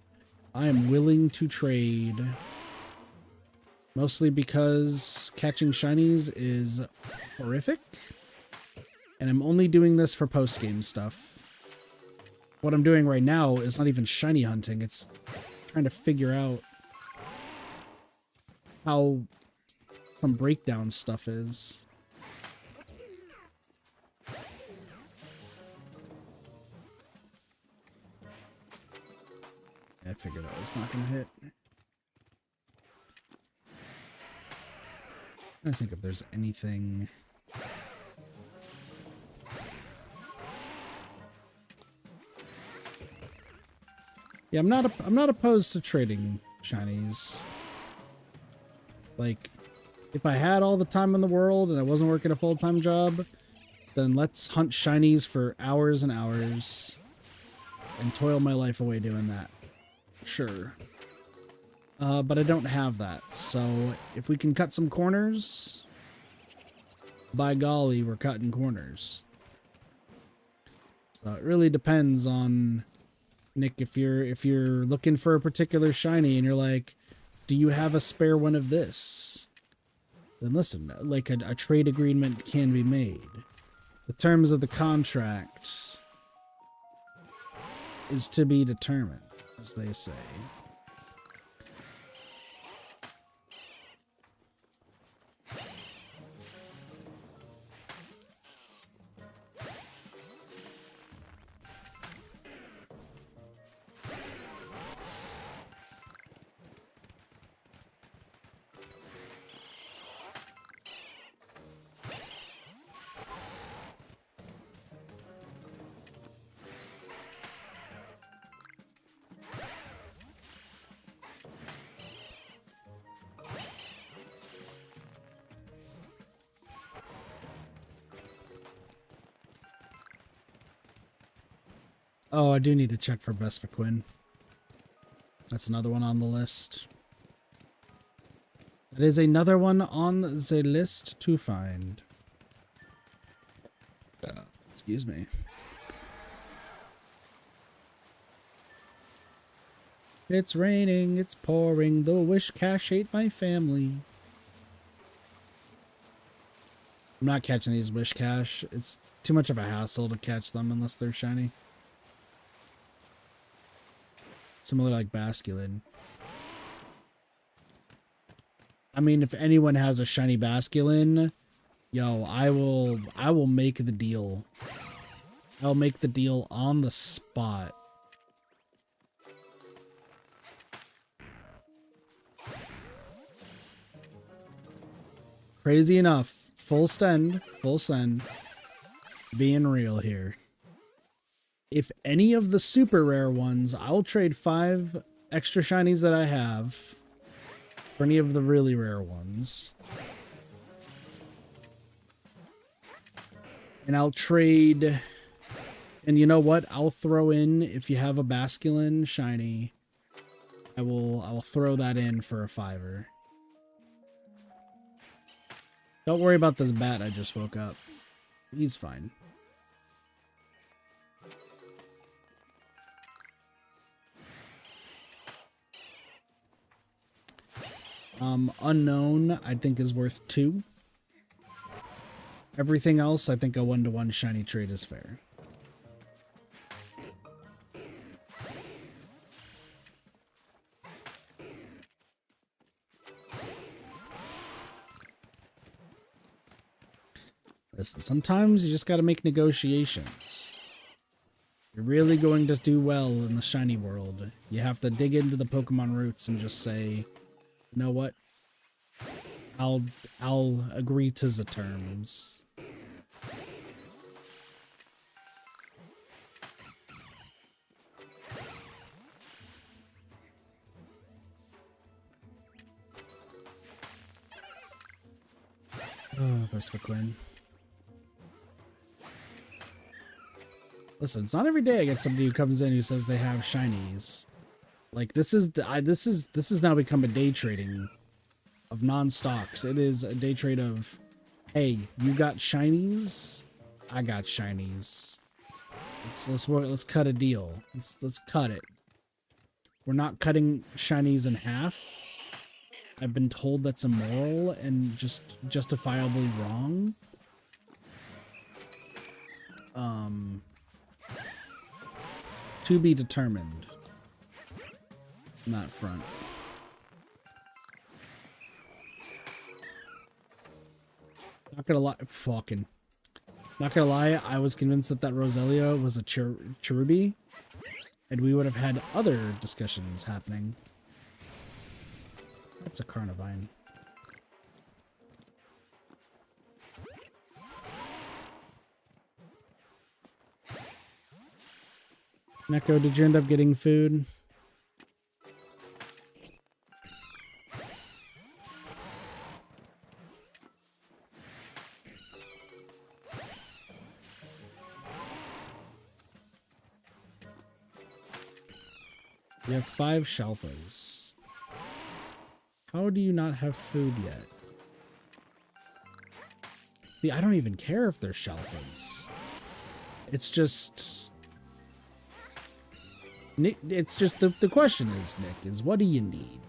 I am willing to trade. Mostly because catching shinies is horrific. And I'm only doing this for post-game stuff. what I'm doing right now is not even shiny hunting. It's trying to figure out how some breakdown stuff is. I figured that was not going to hit. I think if there's anything... Yeah, I'm not opposed to trading shinies. Like, if I had all the time in the world and I wasn't working a full-time job, then let's hunt shinies for hours and hours and toil my life away doing that. Sure. But I don't have that, so if we can cut some corners, by golly, we're cutting corners. So it really depends on... Nick, if you're looking for a particular shiny and you're like, do you have a spare one of this? Then listen, like a trade agreement can be made. The terms of the contract is to be determined, as they say. Oh, I do need to check for Vespiquen. That's another one on the list. That is another one on the list to find. Excuse me. It's raining, it's pouring, the wish cache ate my family. I'm not catching these wish cache. It's too much of a hassle to catch them unless they're shiny. Similar like Basculin. I mean, if anyone has a shiny Basculin, yo, I will make the deal. I'll make the deal on the spot. Crazy enough, full send, being real here. If any of the super rare ones, I'll trade 5 extra shinies that I have for any of the really rare ones. And I'll trade, and you know what? I'll throw in, if you have a Basculin shiny, I will throw that in for a 5er. Don't worry about this bat I just woke up. He's fine. Unknown, I think, is worth 2. Everything else, I think a 1-to-1 shiny trade is fair. Listen, sometimes you just gotta make negotiations. You're really going to do well in the shiny world. You have to dig into the Pokemon roots and just say, you know what? I'll agree to the terms. Oh, Vespiquen. Listen, it's not every day I get somebody who comes in who says they have shinies. Like, this is now become a day trading of non-stocks. It is a day trade of, hey, you got shinies, I got shinies. Let's cut a deal. Let's cut it. We're not cutting shinies in half. I've been told that's immoral and just justifiably wrong. To be determined. On that front. Not gonna lie, fucking. Not gonna lie, I was convinced that Roselia was a Cherubi, and we would have had other discussions happening. That's a Carnivine. Neko, did you end up getting food? You have 5 Shalfas. How do you not have food yet? See, I don't even care if they're Shalfas. It's just... Nick, it's just the question is, Nick, is what do you need?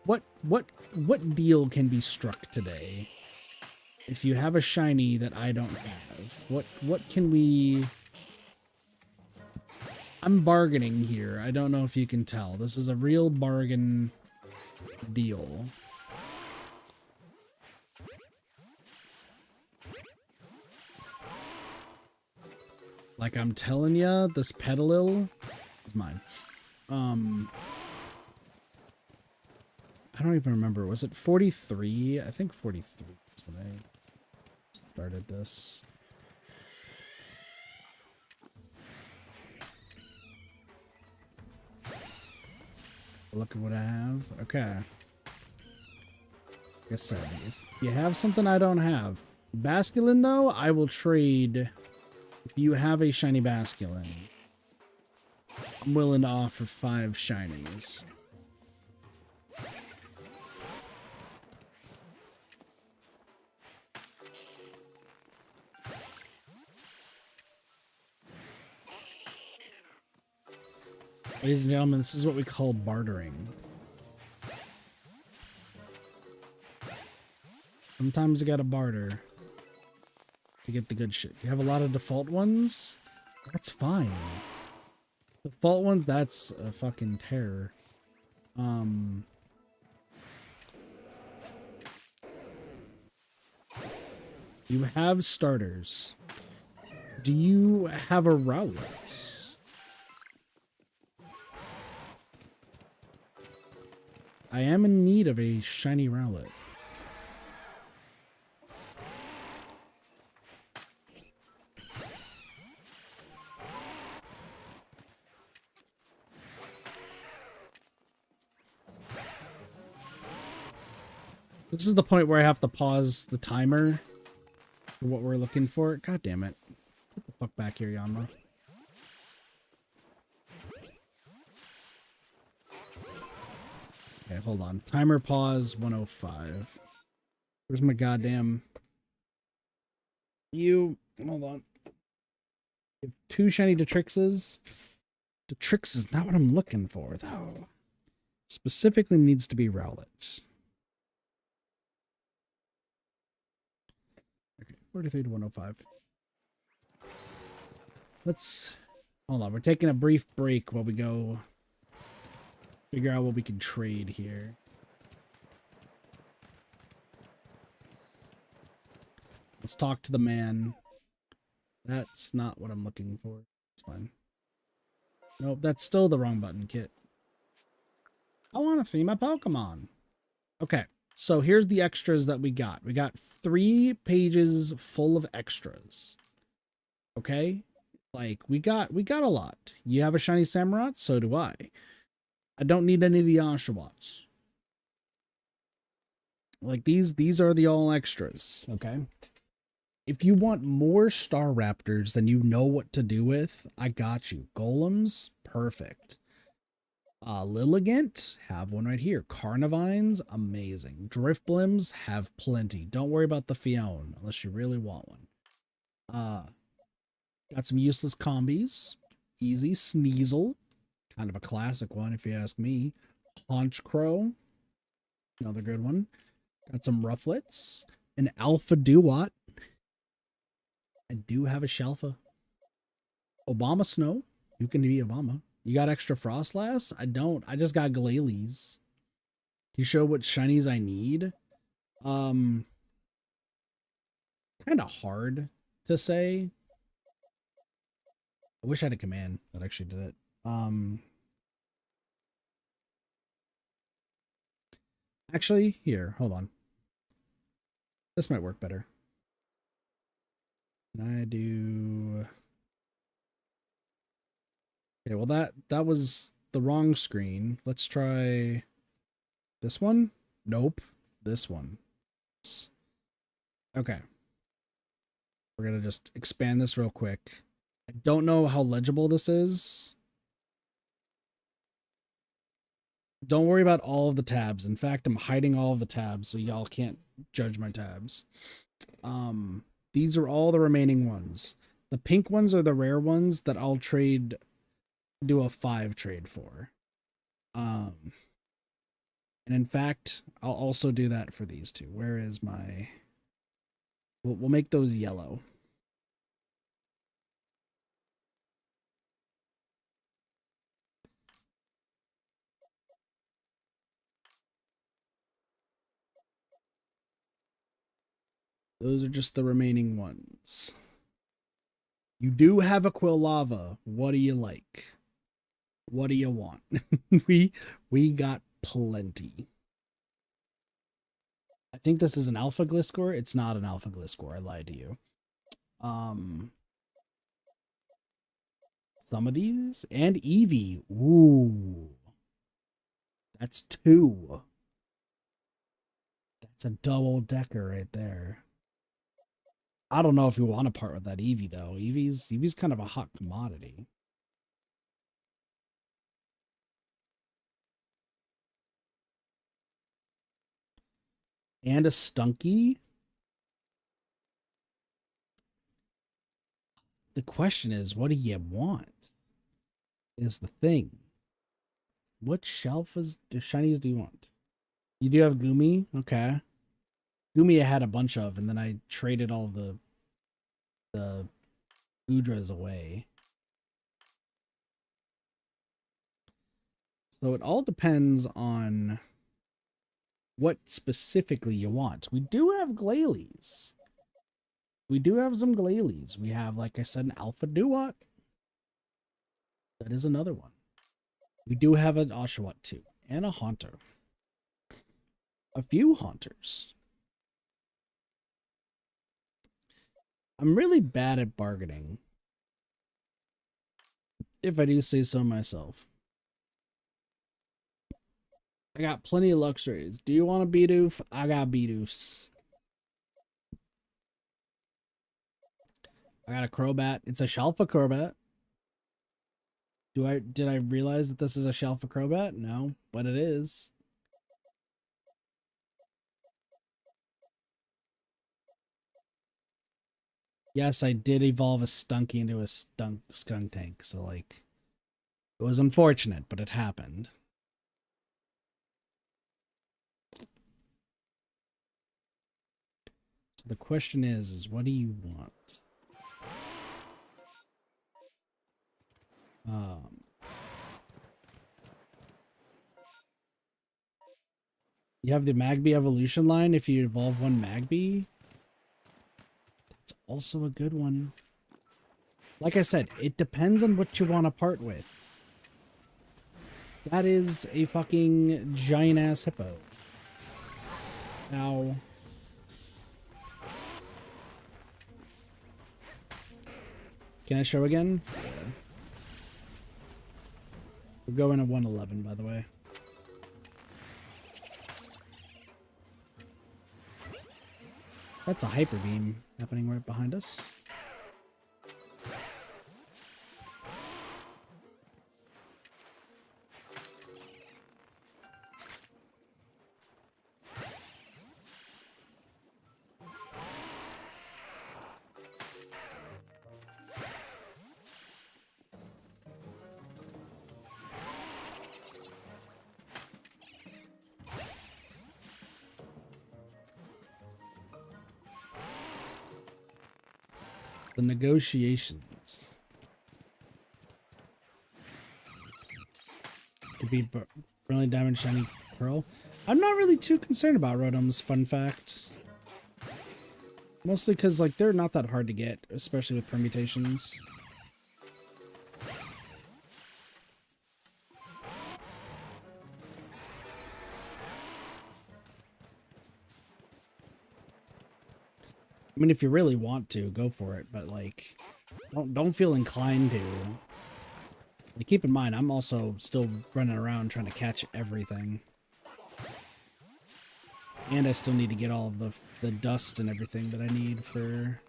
What deal can be struck today? If you have a shiny that I don't have, what can we... I'm bargaining here. I don't know if you can tell. This is a real bargain deal. Like I'm telling ya, this Petalil is mine. I don't even remember. Was it 43? I think 43 is when I started this. Look at what I have. Okay. Like I said, if you have something I don't have. Basculin, though, I will trade. If you have a shiny Basculin, I'm willing to offer 5 shinies. Ladies and gentlemen, this is what we call bartering. Sometimes you gotta barter to get the good shit. You have a lot of default ones? That's fine. Default ones, that's a fucking terror. You have starters. Do you have a Rowlet? I am in need of a shiny Rowlet. This is the point where I have to pause the timer for what we're looking for. God damn it. Get the fuck back here, Yanma. Okay, hold on. Timer pause 105. Where's my goddamn... Hold on. You have 2 shiny Detrixes. Detrix is not what I'm looking for, though. Specifically needs to be Rowlet. Okay, 43 to 105. Let's... Hold on, we're taking a brief break while we go... figure out what we can trade here. Let's talk to the man. That's not what I'm looking for. It's fine. Nope, that's still the wrong button, Kit. I want to feed my Pokemon. Okay, so here's the extras that we got. We got 3 pages full of extras. Okay? Like, we got a lot. You have a shiny Samurott? So do I. I don't need any of the Oshawotts. Like, these are the all extras, okay? If you want more Star Raptors than you know what to do with, I got you. Golems, perfect. Lilligant, have one right here. Carnivines, amazing. Driftblims, have plenty. Don't worry about the Fion, unless you really want one. Got some useless combis. Easy. Sneasel, kind of a classic one if you ask me. Honchkrow, another good one. Got some Rufflets. An Alpha Duat. I do have a Shalfa. Obama Snow. You can be Obama. You got extra Frostlass? I don't. I just got Glalie. Do you show what shinies I need? Kind of hard to say. I wish I had a command that actually did it. Actually, here, hold on. This might work better. Can I do... Okay, well that was the wrong screen. Let's try this one. Nope, this one. Okay. We're gonna just expand this real quick. I don't know how legible this is. Don't worry about all of the tabs. In fact, I'm hiding all of the tabs so y'all can't judge my tabs. These are all the remaining ones. The pink ones are the rare ones that I'll do a 5 trade for. And in fact, I'll also do that for these two. Where is my... We'll make those yellow. Those are just the remaining ones. You do have a Quillava. What do you like? What do you want? we got plenty. I think this is an Alpha Gliscor. It's not an Alpha Gliscor. I lied to you. Some of these and Eevee. Ooh, that's 2. That's a double decker right there. I don't know if you want to part with that Eevee though. Eevee's kind of a hot commodity. And a Stunky. The question is, what do you want? Is the thing. What shinies do you want? You do have Gumi? Okay. Gumi I had a bunch of, and then I traded all the Udras away. So it all depends on what specifically you want. We do have Glalie. We do have some Glalie. We have, like I said, an Alpha Duat. That is another one. We do have an Oshawott too, and a Haunter. A few Haunters. I'm really bad at bargaining, if I do say so myself. I got plenty of Luxrays. Do you want a Bidoof? I got Bidoofs. I got a Crobat. It's a Shalfa Crobat. Did I realize that this is a Shalfa Crobat? No, but it is. Yes, I did evolve a Stunky into a Skunk Tank, so like it was unfortunate, but it happened. So the question is what do you want? You have the Magby evolution line if you evolve one Magby. That's also a good one. Like I said, it depends on what you want to part with. That is a fucking giant ass hippo. Ow. Can I show again? Yeah. We're going to 111, by the way. That's a Hyper Beam happening right behind us. The negotiations. Could be brilliant diamond, shiny pearl. I'm not really too concerned about Rotom's, fun fact. Mostly because, like, they're not that hard to get, especially with permutations. I mean, if you really want to, go for it, but, like, don't feel inclined to. Like, keep in mind, I'm also still running around trying to catch everything. And I still need to get all of the dust and everything that I need for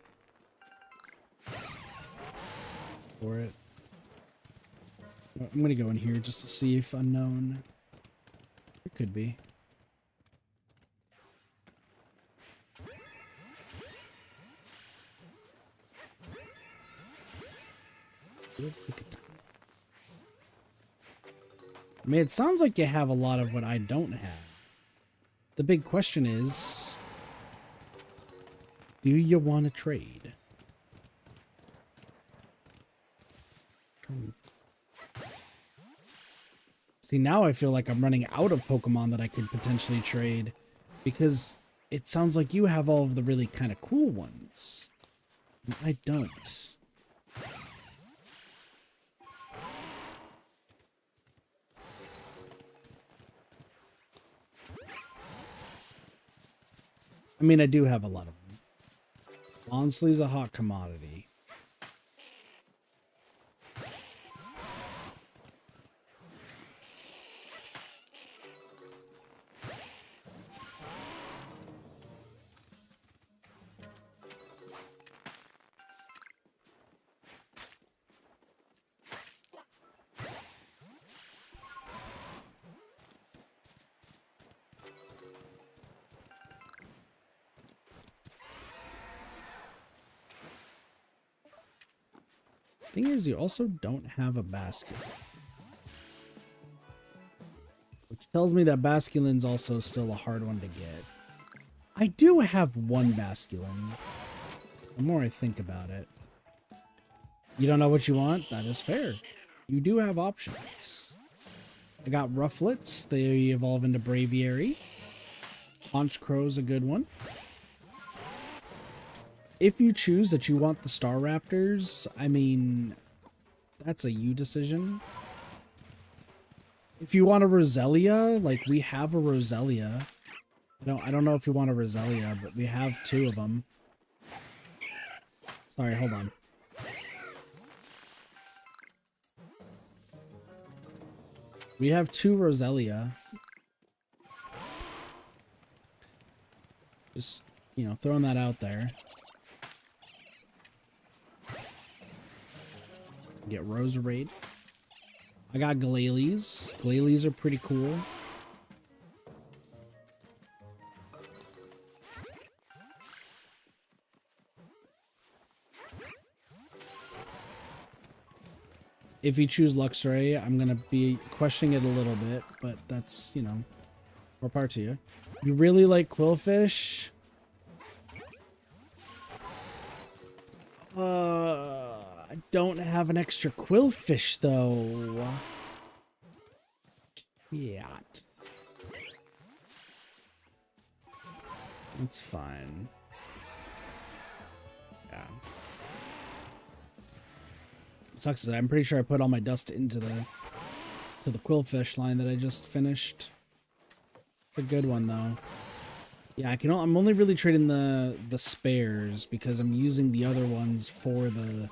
it. I'm gonna go in here just to see if unknown. It could be. I mean, it sounds like you have a lot of what I don't have. The big question is, do you want to trade? See, now I feel like I'm running out of Pokemon that I could potentially trade, because it sounds like you have all of the really kind of cool ones. And I don't. I mean, I do have a lot of them. Honestly's a hot commodity. Thing is, you also don't have a basket. Which tells me that Basculin's also still a hard one to get. I do have one Basculin. The more I think about it. You don't know what you want? That is fair. You do have options. I got Rufflets. They evolve into Braviary. Honchcrow's a good one. If you choose that you want the Staraptors, I mean, that's a you decision. If you want a Roselia, like, we have a Roselia. I don't know if you want a Roselia, but we have two of them. Sorry, hold on. We have two Roselia. Just, you know, throwing that out there. Get Roserade. I got Glalie. Glalies are pretty cool. If you choose Luxray, I'm gonna be questioning it a little bit, but that's, you know, more part to you. You really like Quillfish? I don't have an extra Quillfish, though. Yeah. That's fine. Yeah. Sucks that I'm pretty sure I put all my dust into the Quillfish line that I just finished. It's a good one, though. Yeah, I'm only really trading the spares because I'm using the other ones for the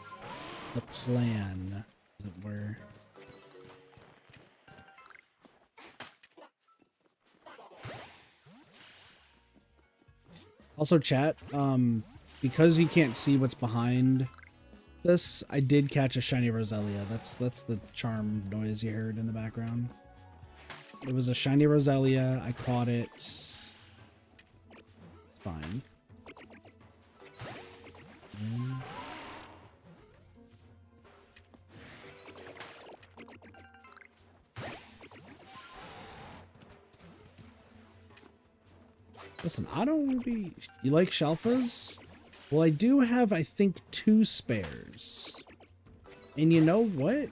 plan, as it were. Also, chat, because you can't see what's behind this, I did catch a shiny Roselia. That's the charm noise you heard in the background. It was a shiny Roselia. I caught it. It's fine. Listen, I don't want to be... You like Shelfas? Well, I do have, I think, 2 spares. And you know what?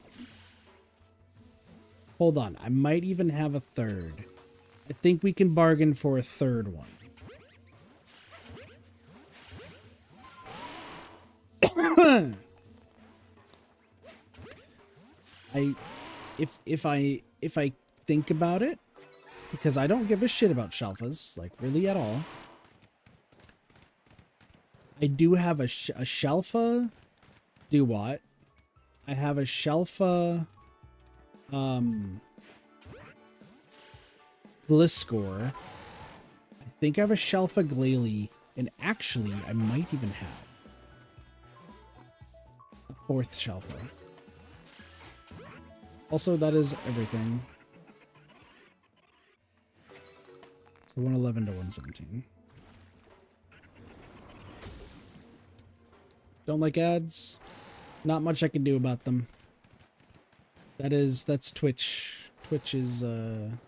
Hold on. I might even have a third. I think we can bargain for a third one. If I think about it, because I don't give a shit about Shelfas, like really at all. I do have a Shelfa Duat. I have a Shelfa Gliscor. I think I have a Shelfa Glalie, and actually I might even have a fourth Shelfa. Also, that is everything. So 111 to 117. Don't like ads. Not much I can do about them. That's Twitch. Twitch is the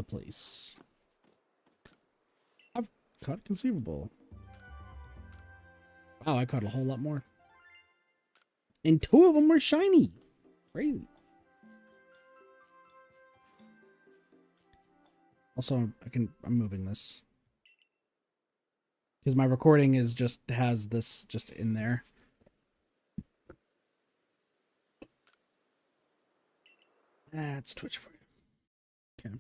place. I've caught conceivable. Wow, I caught a whole lot more. And 2 of them were shiny. Crazy. Also, I'm moving this. Because my recording has this just in there. That's Twitch for you. Okay.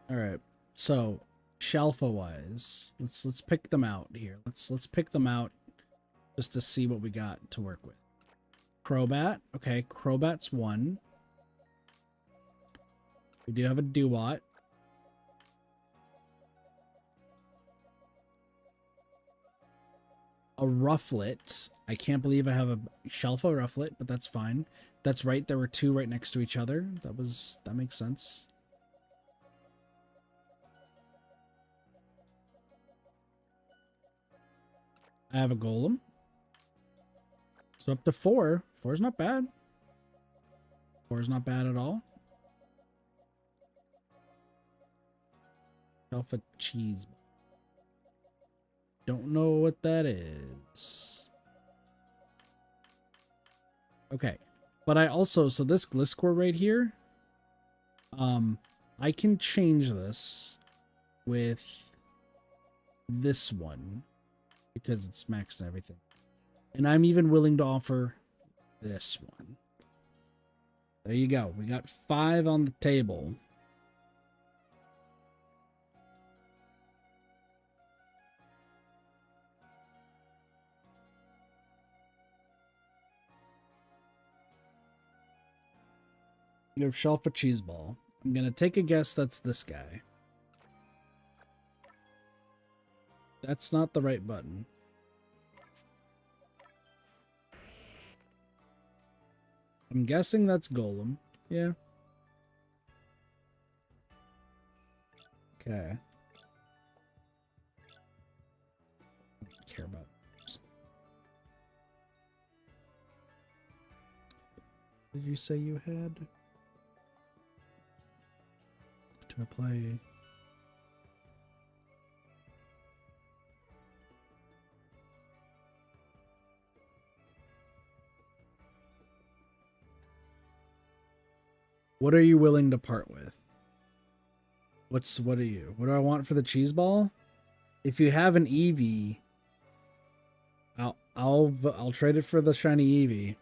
All right. So, Shelfa wise, let's pick them out here. Let's pick them out just to see what we got to work with. Crobat. Okay, Crobat's 1. We do have a Duat. A Rufflet. I can't believe I have a Shelfa Rufflet, but that's fine. That's right, there were 2 right next to each other. That makes sense. I have a Golem. So up to 4. 4 is not bad. 4 is not bad at all. Alpha cheese. Don't know what that is. Okay. But I also, so this Gliscor right here, I can change this with this one because it's maxed and everything. And I'm even willing to offer this one. There you go. We got 5 on the table. You have Shelfa Cheese Ball. I'm going to take a guess that's this guy. That's not the right button. I'm guessing that's Golem. Yeah. Okay. I don't care about this. Did you say you had to play? What are you willing to part with? What are you? What do I want for the cheese ball? If you have an Eevee, I'll trade it for the shiny Eevee.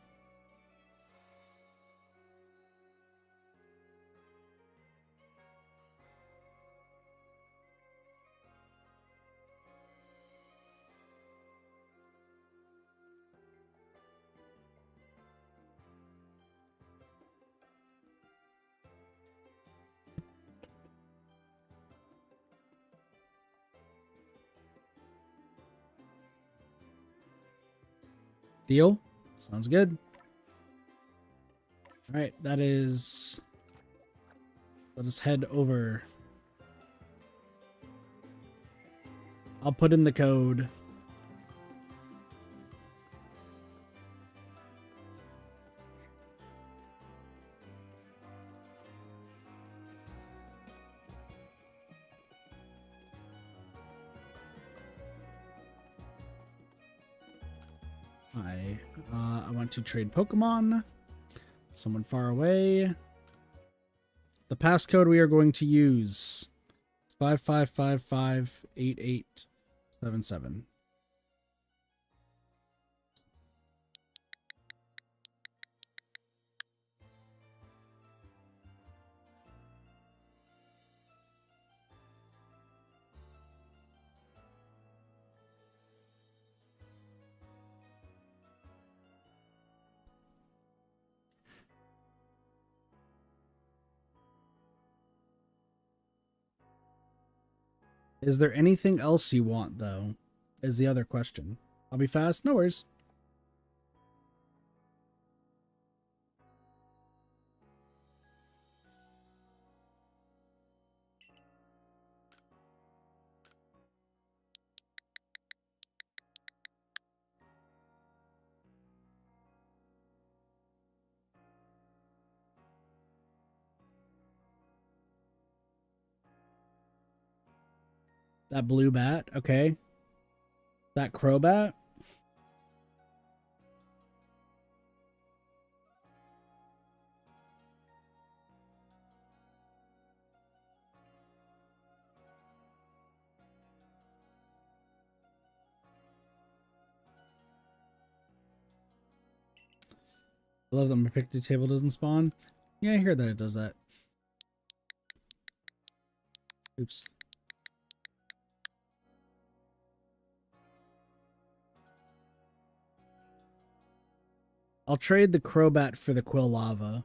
Deal? Sounds good. All right, that is... Let us head over. I'll put in the code. Hi. I want to trade Pokemon. Someone far away. The passcode we are going to use is 55558877. Is there anything else you want, though? Is the other question. I'll be fast. No worries. That blue bat. Okay. That Crobat. I love that my picnic table doesn't spawn. Yeah, I hear that it does that. Oops. I'll trade the Crobat for the Quillava.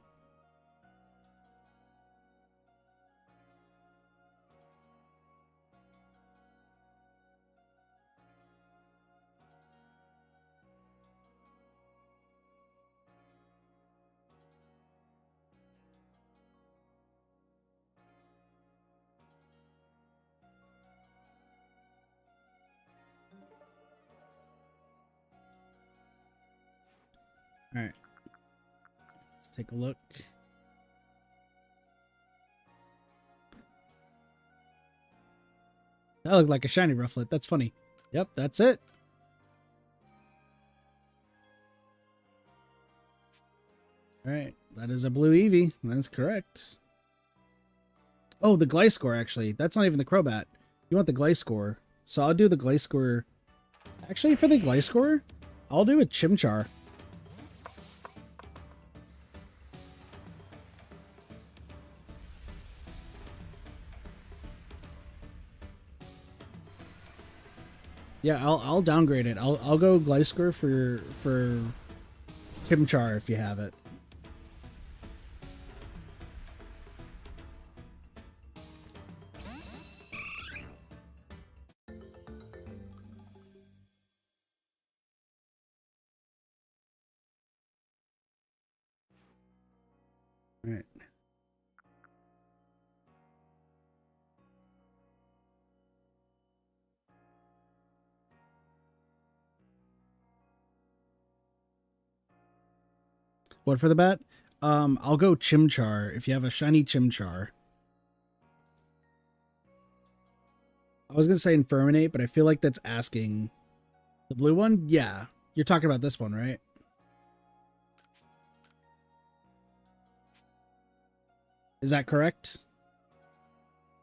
All right. Let's take a look. That looked like a shiny Rufflet. That's funny. Yep, that's it. All right. That is a blue Eevee. That is correct. Oh, the Gliscor, actually. That's not even the Crobat. You want the Gliscor. So I'll do the Gliscor. Actually, for the Gliscor, I'll do a Chimchar. Yeah, I'll downgrade it. I'll go Gliscor for Chimchar if you have it. All right. What for the bat? I'll go Chimchar if you have a shiny Chimchar. I was gonna say Infurminate, but I feel like that's asking. The blue one? Yeah. You're talking about this one, right? Is that correct?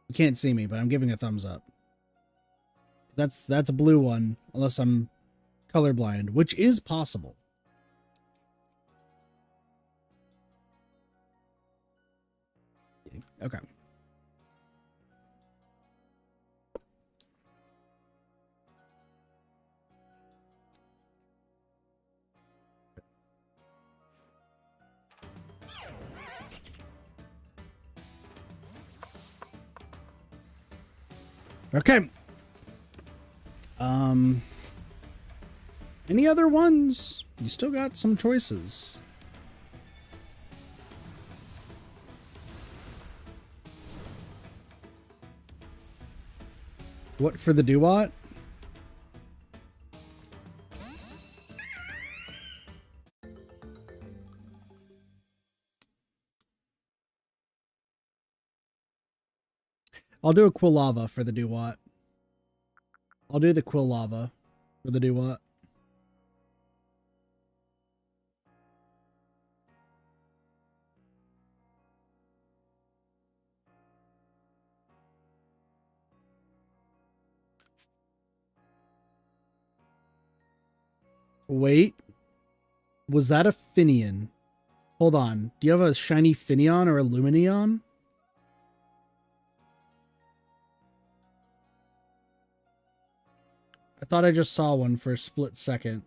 You can't see me, but I'm giving a thumbs up. That's a blue one, unless I'm colorblind, which is possible. Okay. Okay. Any other ones? You still got some choices. What for the Duat? I'll do a Quillava for the Duat. I'll do the Quillava for the Duat. Wait, was that a Finion? Hold on. Do you have a shiny Finion or a Lumineon? I thought I just saw one for a split second.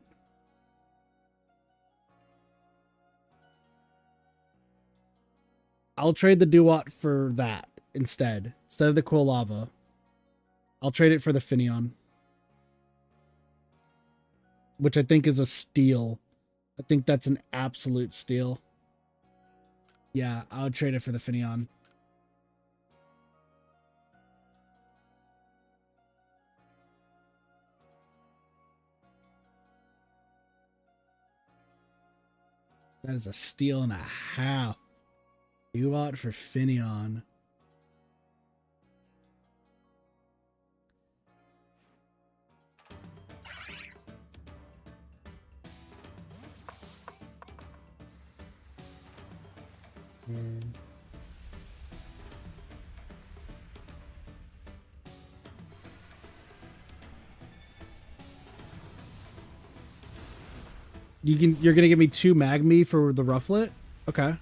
I'll trade the Duat for that instead. Instead of the Quilava. I'll trade it for the Finion. Which I think is a steal. I think that's an absolute steal. Yeah, I'll trade it for the Finion. That is a steal and a half. Duat for Finion. You're gonna give me 2 Magmi for the Rufflet? Okay.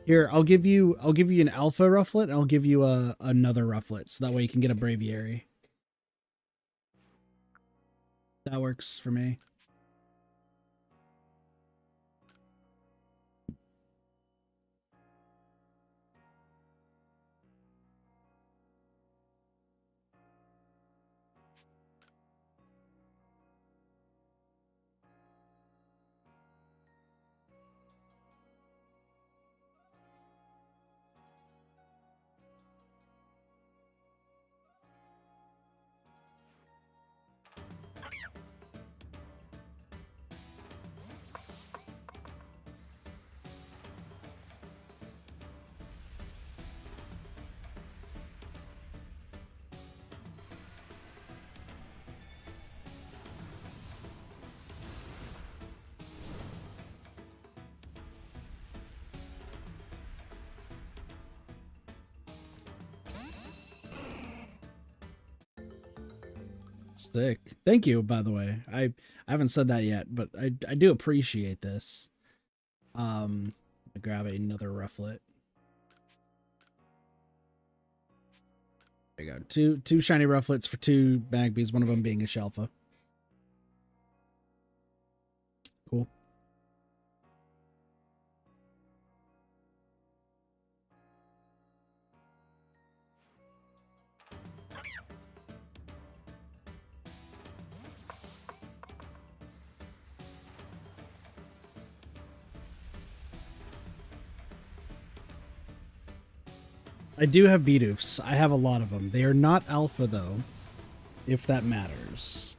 Here, I'll give you an Alpha Rufflet and I'll give you another Rufflet so that way you can get a Braviary. That works for me. Sick. Thank you, by the way. I haven't said that yet, but I do appreciate this. Grab another Rufflet. There you go. Two shiny Rufflets for 2 Magpies, one of them being a Shelfa. Cool. I do have Beedoofs. I have a lot of them. They are not alpha, though, if that matters.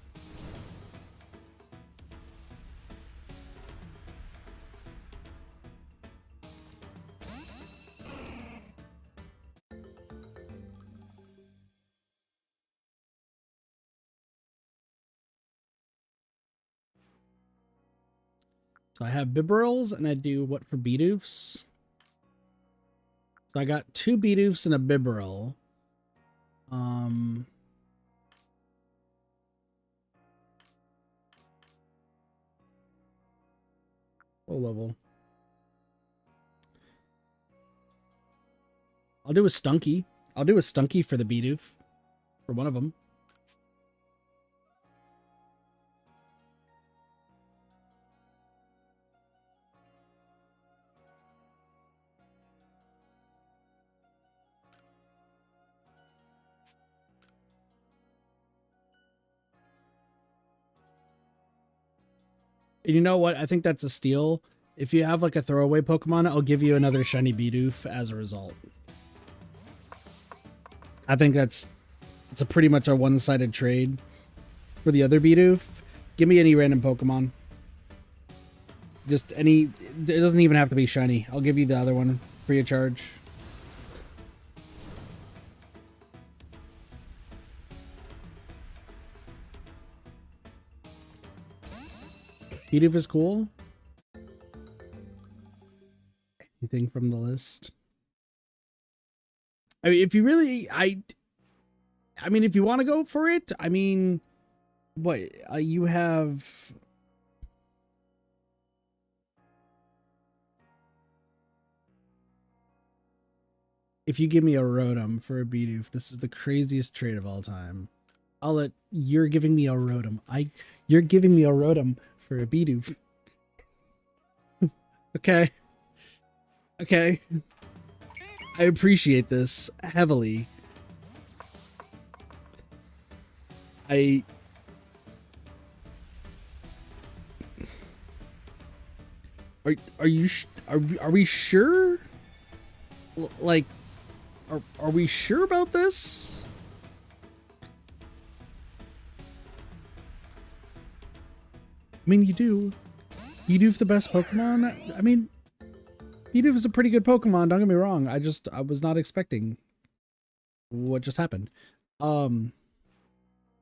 So I have Bibarels, and I do what for Beedoofs? So I got 2 Beedoofs and a Bibarel. Low level. I'll do a Stunky. I'll do a Stunky for the Bidoof. For one of them. And you know what? I think that's a steal. If you have like a throwaway Pokemon, I'll give you another shiny Bidoof as a result. I think it's a pretty much a one-sided trade. For the other Bidoof, give me any random Pokemon. Just any, it doesn't even have to be shiny. I'll give you the other one free of charge. Bidoof is cool. Anything from the list? I mean, if you really, I mean, if you want to go for it, I mean, what you have. If you give me a Rotom for a Bidoof, this is the craziest trade of all time. You're giving me a Rotom. You're giving me a Rotom for a Bidoof. Okay. Okay. I appreciate this heavily. Are you are we sure? Like, are we sure about this? I mean, you do. Bidoof the best Pokemon? I mean, Bidoof is a pretty good Pokemon, don't get me wrong. I was not expecting what just happened.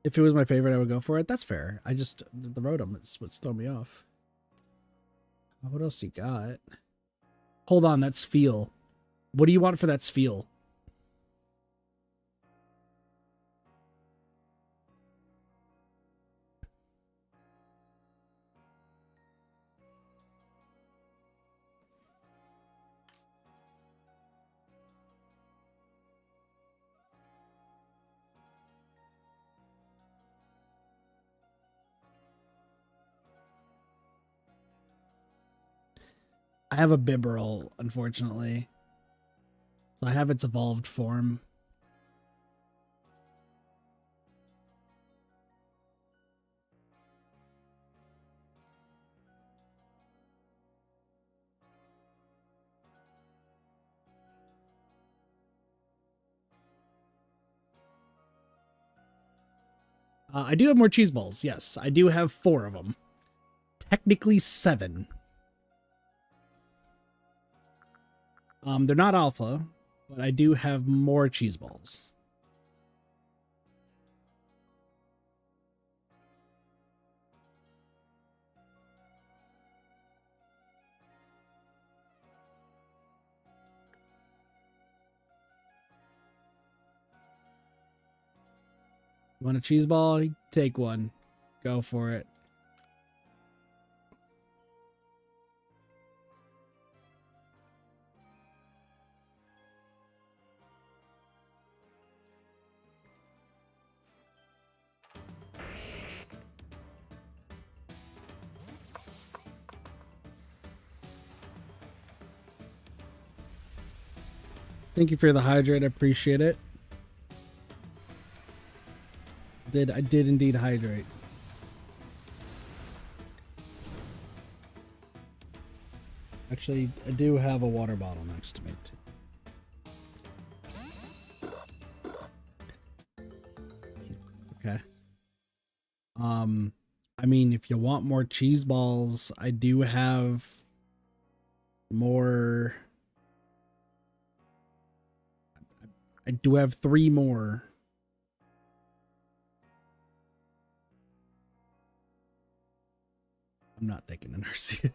If it was my favorite, I would go for it. That's fair. The Rotom is what's throwing me off. What else you got? Hold on, that's Feel. What do you want for that Feel? I have a Bibarel, unfortunately. So I have its evolved form. I do have more cheese balls. Yes, I do have 4 of them. Technically 7. They're not alpha, but I do have more cheese balls. Want a cheese ball? Take one. Go for it. Thank you for the hydrate. I appreciate it. I did indeed hydrate. Actually, I do have a water bottle next to me too. Okay. I mean, if you want more cheese balls, I do have more. I do have 3 more. I'm not taking an Arceus.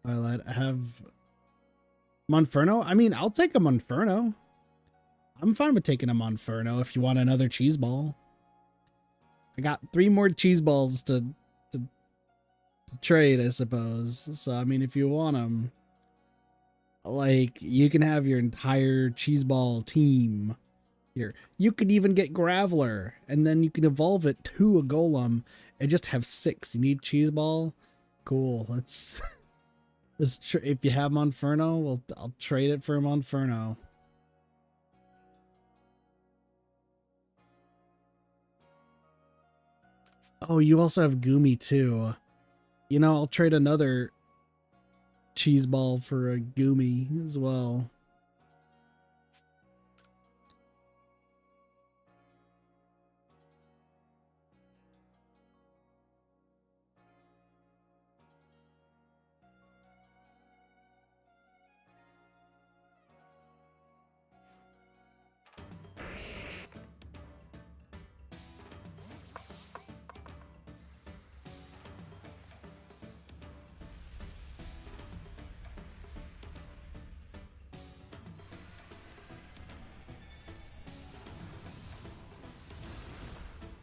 Twilight, I have Monferno. I mean, I'll take a Monferno. I'm fine with taking a Monferno if you want another cheese ball. I got 3 more cheese balls to trade, I suppose. So, I mean, if you want them, like, you can have your entire cheese ball team here. You could even get Graveler, and then you can evolve it to a Golem and just have 6. You need cheese ball? Cool. Let's if you have Monferno, I'll trade it for Monferno. Oh, you also have Goomy too. You know, I'll trade another cheese ball for a Goomy as well.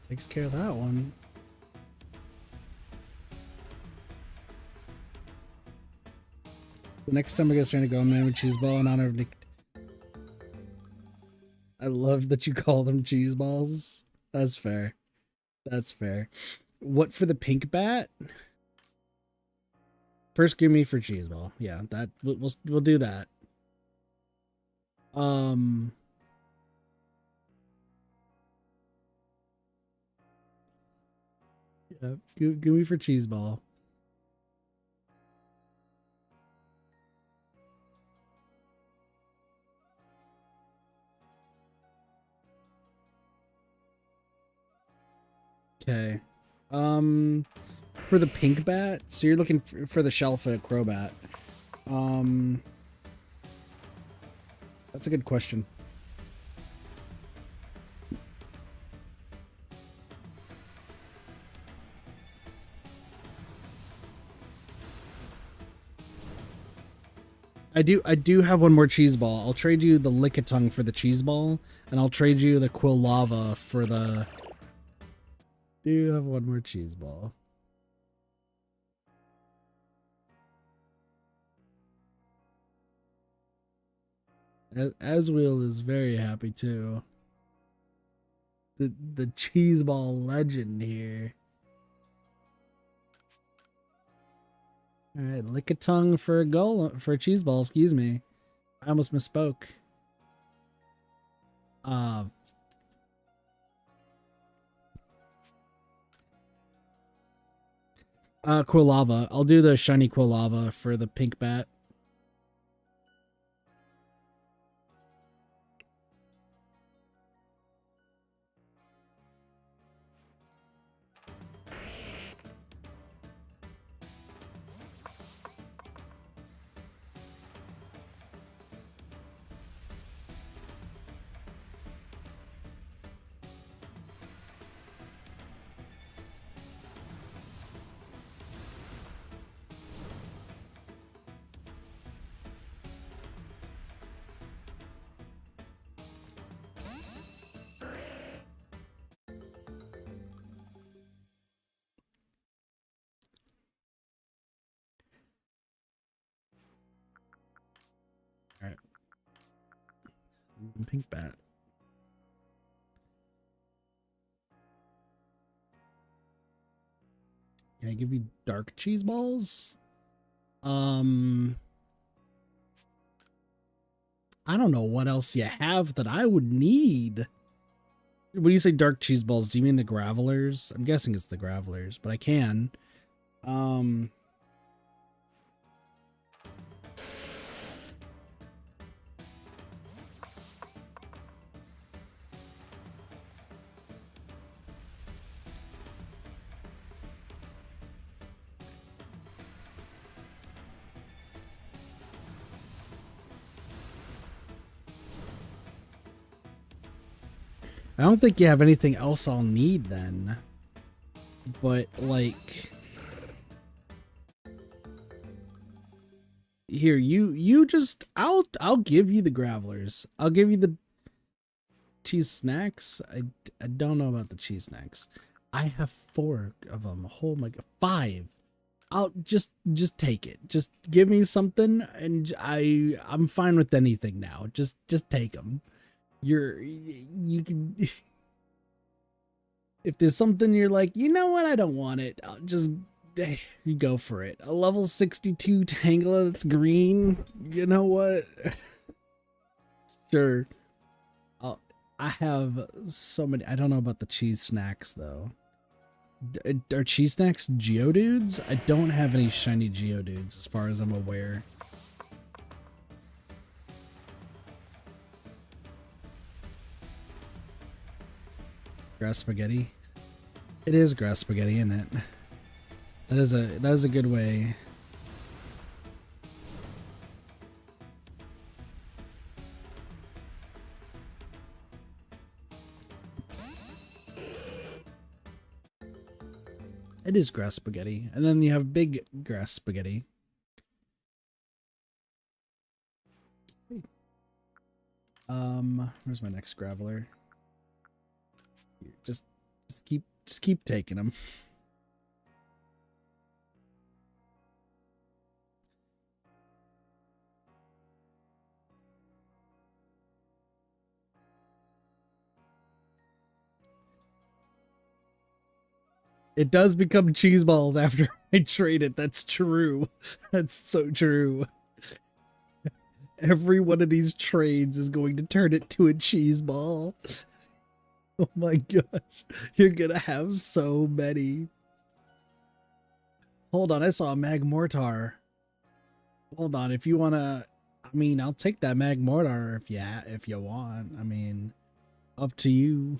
Takes care of that one. The next time I get trying to go, man, with cheese ball in honor of Nick. I love that you call them cheese balls. That's fair. That's fair. What for the pink bat? First, give me for cheese ball. Yeah, that we'll do that. Yeah, give me for cheese ball. Okay. For the pink bat, so you're looking for the shellfoot crobat. That's a good question. I do have one more cheese ball. I'll trade you the Lickitung for the cheese ball, and I'll trade you the Quilava for the... Do you have one more cheese ball? Aswheel is very happy too. The cheese ball legend here. All right, Lickitung for a goal for a cheese ball. Excuse me, I almost misspoke. Quilava. I'll do the shiny Quilava for the pink bat. All right. Pink bat. Can I give you dark cheese balls? I don't know what else you have that I would need. When you say dark cheese balls, do you mean the Gravelers? I'm guessing it's the Gravelers, but I can. I don't think you have anything else I'll need then. But like here, you just I'll give you the Gravelers. I'll give you the cheese snacks. I don't know about the cheese snacks. I have 4 of them. Oh my god, 5. I'll just take it. Just give me something and I'm fine with anything now. Just take them. You can if there's something you're like, you know what, I don't want it, I'll just you go for it. A level 62 Tangela that's green, you know what? Sure. I have so many. I don't know about the cheese snacks though. Are cheese snacks Geodudes? I don't have any shiny Geodudes as far as I'm aware. Grass spaghetti. It is grass spaghetti, isn't it? That is a good way. It is grass spaghetti, and then you have big grass spaghetti. Where's my next Graveler? Just Just keep taking them. It does become cheese balls after I trade it. That's true. That's so true. Every one of these trades is going to turn it to a cheese ball. Oh my gosh. You're gonna have so many. Hold on, I saw a Magmortar. Hold on, if you wanna, I mean, I'll take that Magmortar if you want. I mean, up to you.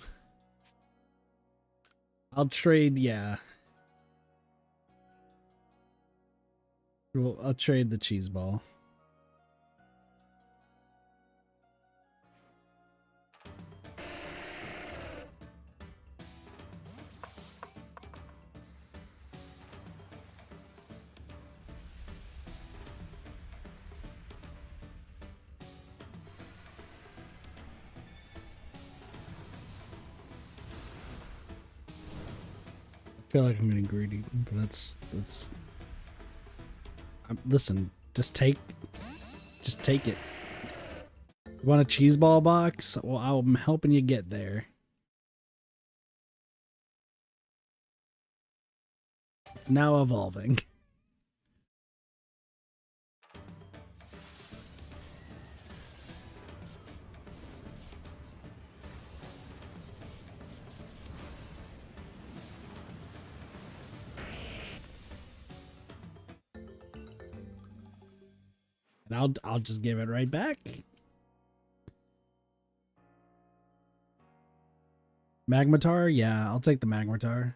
I'll trade, yeah. Well, I'll trade the cheese ball. I feel like I'm getting greedy, but that's listen, just take it. You want a cheese ball box? Well, I'm helping you get there. It's now evolving. And I'll just give it right back. Magmatar? Yeah, I'll take the Magmatar.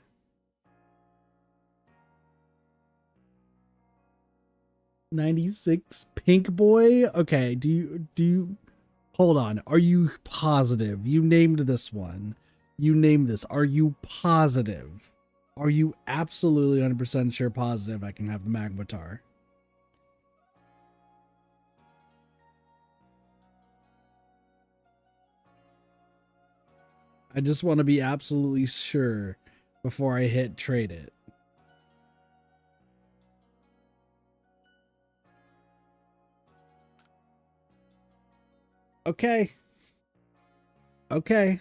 $96 Pink Boy? Okay, do you hold on. Are you positive? You named this one. You named this. Are you positive? Are you absolutely 100% sure positive I can have the Magmatar? I just want to be absolutely sure before I hit trade it. Okay. Okay.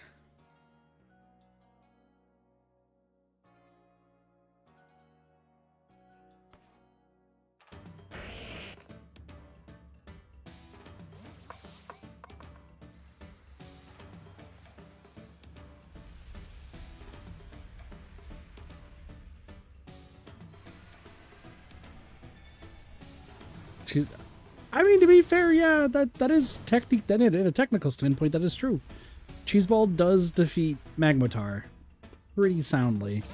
I mean, to be fair, yeah, that is technique. Then in a technical standpoint, that is true. Cheeseball does defeat Magmatar pretty soundly.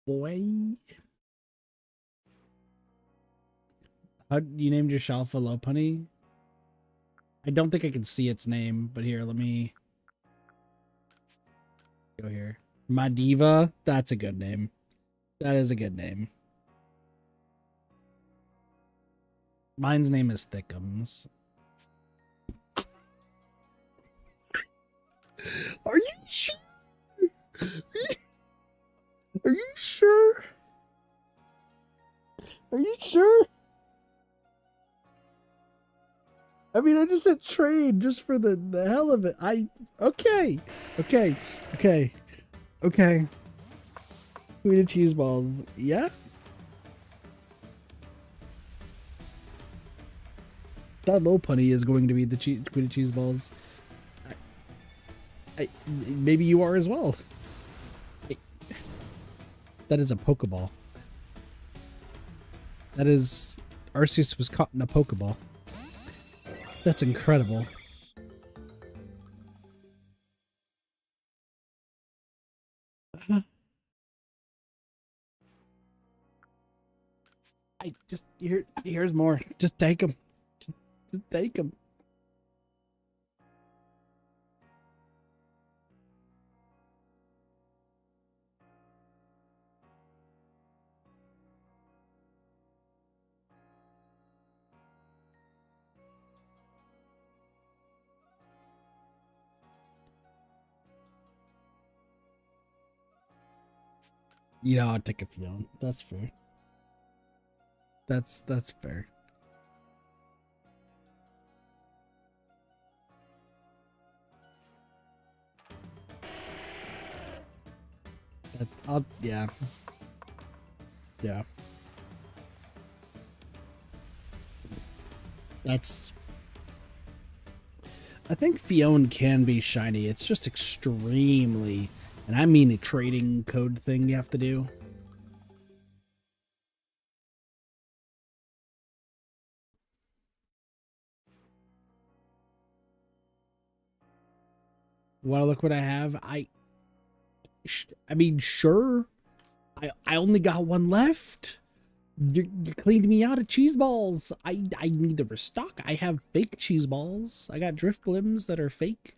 Boy, how you named your Shalfa Lopunny? I don't think I can see its name, but here, let me go here. Madiva, that's a good name. That is a good name. Mine's name is Thickums. Are you sure? Are you sure? Are you sure? I mean, I just said trade just for the hell of it. Okay. Okay. Okay. Okay. We need cheese balls. Yeah? That low punny is going to be the queen of cheese balls. Maybe you are as well. That is a Pokeball. That is... Arceus was caught in a Pokeball. That's incredible. Here's more. Just take them. Just take them. You know, I'll take a Fiona. That's fair. That's fair. Yeah. Yeah. That's I think Fiona can be shiny. It's just extremely, and I mean a trading code thing you have to do. Want to look what I have? I mean, sure. I only got one left. You cleaned me out of cheese balls. I need to restock. I have fake cheese balls. I got drift blims that are fake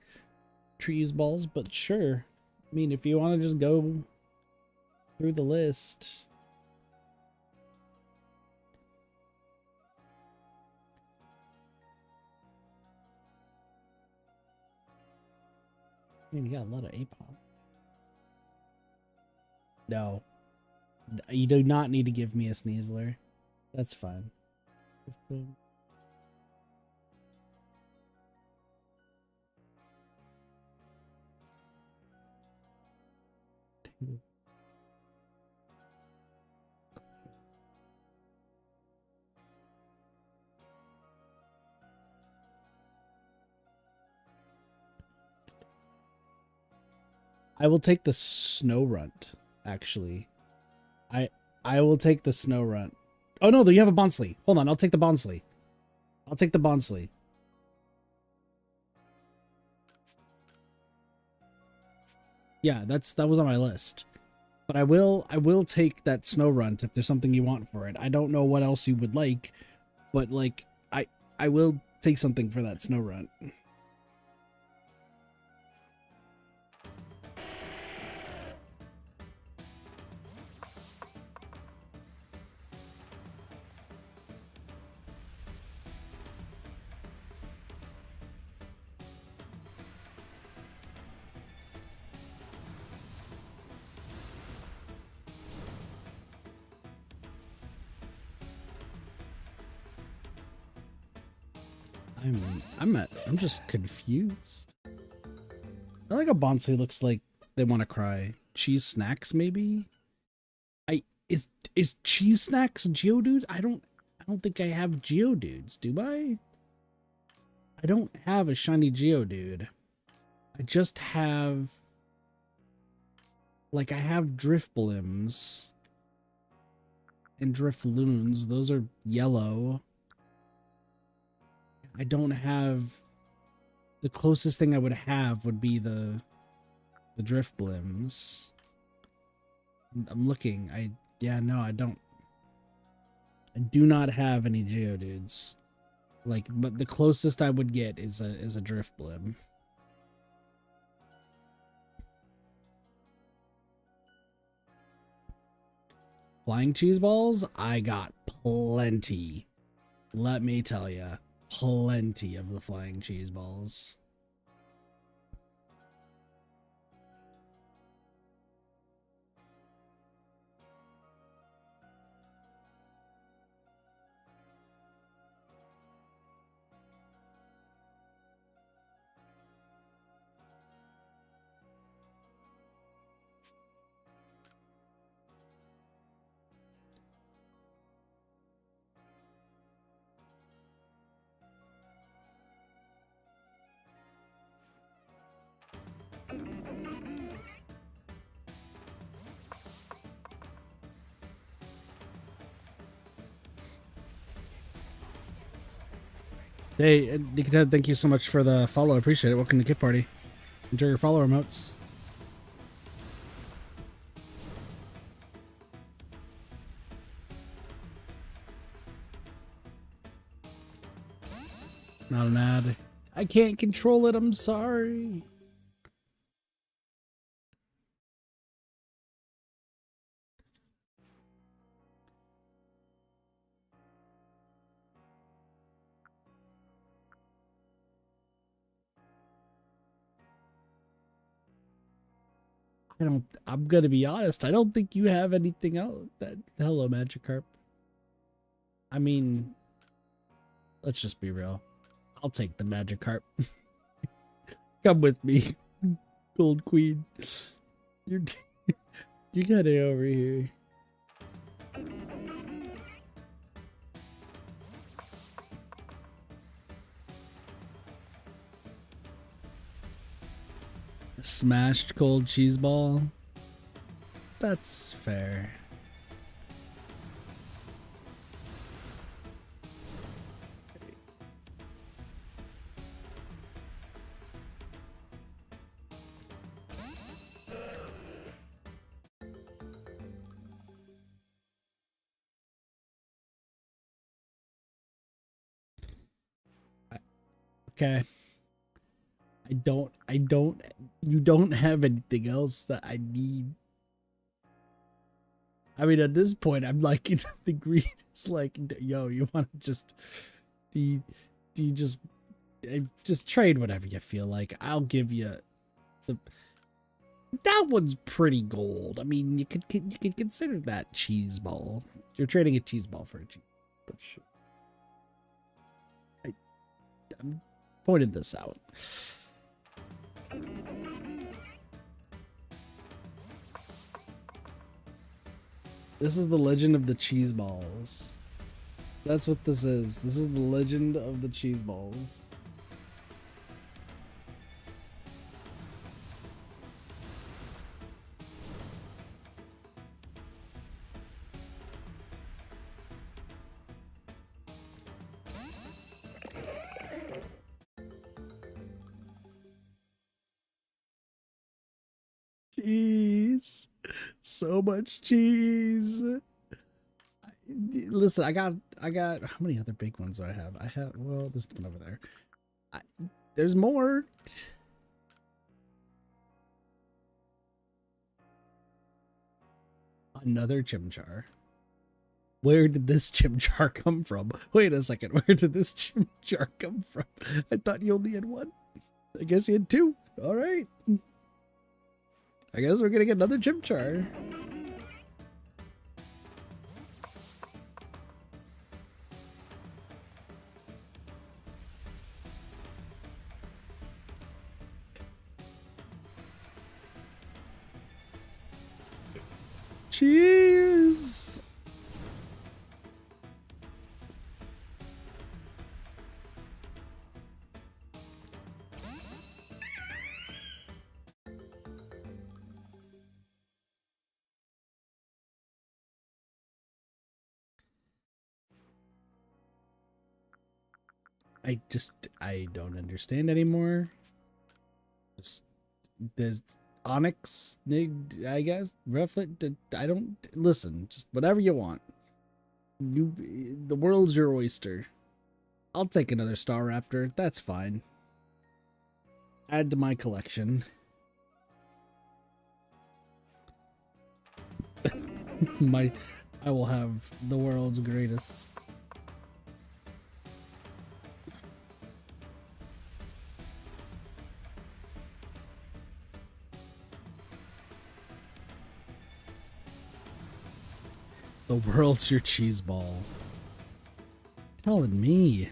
cheese balls, but sure. I mean, if you want to just go through the list. Man, you got a lot of Apom. No. You do not need to give me a Sneasler. That's fine. I will take the snow runt, actually. I will take the snow runt. Oh no, you have a Bonsley. Hold on, I'll take the Bonsley. I'll take the Bonsley. Yeah, that was on my list. But I will take that snow runt if there's something you want for it. I don't know what else you would like, but like I will take something for that snow runt. I'm just confused. I like a Bonsley looks like they want to cry. Cheese snacks, maybe? I is cheese snacks Geodudes? I don't think I have Geodudes, do I? I don't have a shiny Geodude. I just have like I have Drift Blims and Drift Loons. Those are yellow. I don't have the closest thing I would have would be the Drift Blims. I'm looking. Yeah, no, I don't. I do not have any Geodudes. Like, but the closest I would get is a Drift Blim. Flying cheese balls? I got plenty. Let me tell ya, plenty of the flying cheese balls. Hey, Nikita, thank you so much for the follow. I appreciate it. Welcome to Kit Party. Enjoy your follow emotes. Not an ad. I can't control it. I'm sorry. I'm gonna be honest, I don't think you have anything else that hello Magikarp. I mean, let's just be real. I'll take the Magikarp. Come with me, Gold Queen. You're you got it over here. Smashed cold cheese ball. That's fair. Okay. You don't have anything else that I need. I mean, at this point, I'm like, the green is like, yo, you want to just, do you just trade whatever you feel like. I'll give you that one's pretty gold. I mean, you could consider that cheese ball. You're trading a cheese ball for a cheese, but sure. I'm pointing this out. This is the legend of the cheese balls. That's what this is. This is the legend of the cheese balls. Cheese. So much cheese. Listen, I got how many other big ones do I have? Well, there's one over there. There's more. Another Chimchar. Where did this Chimchar come from? Wait a second, where did this Chimchar come from? I thought you only had one. I guess you had two. All right. I guess we're gonna get another Chimchar. Cheers! I don't understand anymore. Just, there's Onyx, I guess. Rufflet, I don't listen. Just whatever you want. The world's your oyster. I'll take another Star Raptor. That's fine. Add to my collection. I will have the world's greatest. The world's your cheese ball. Telling me.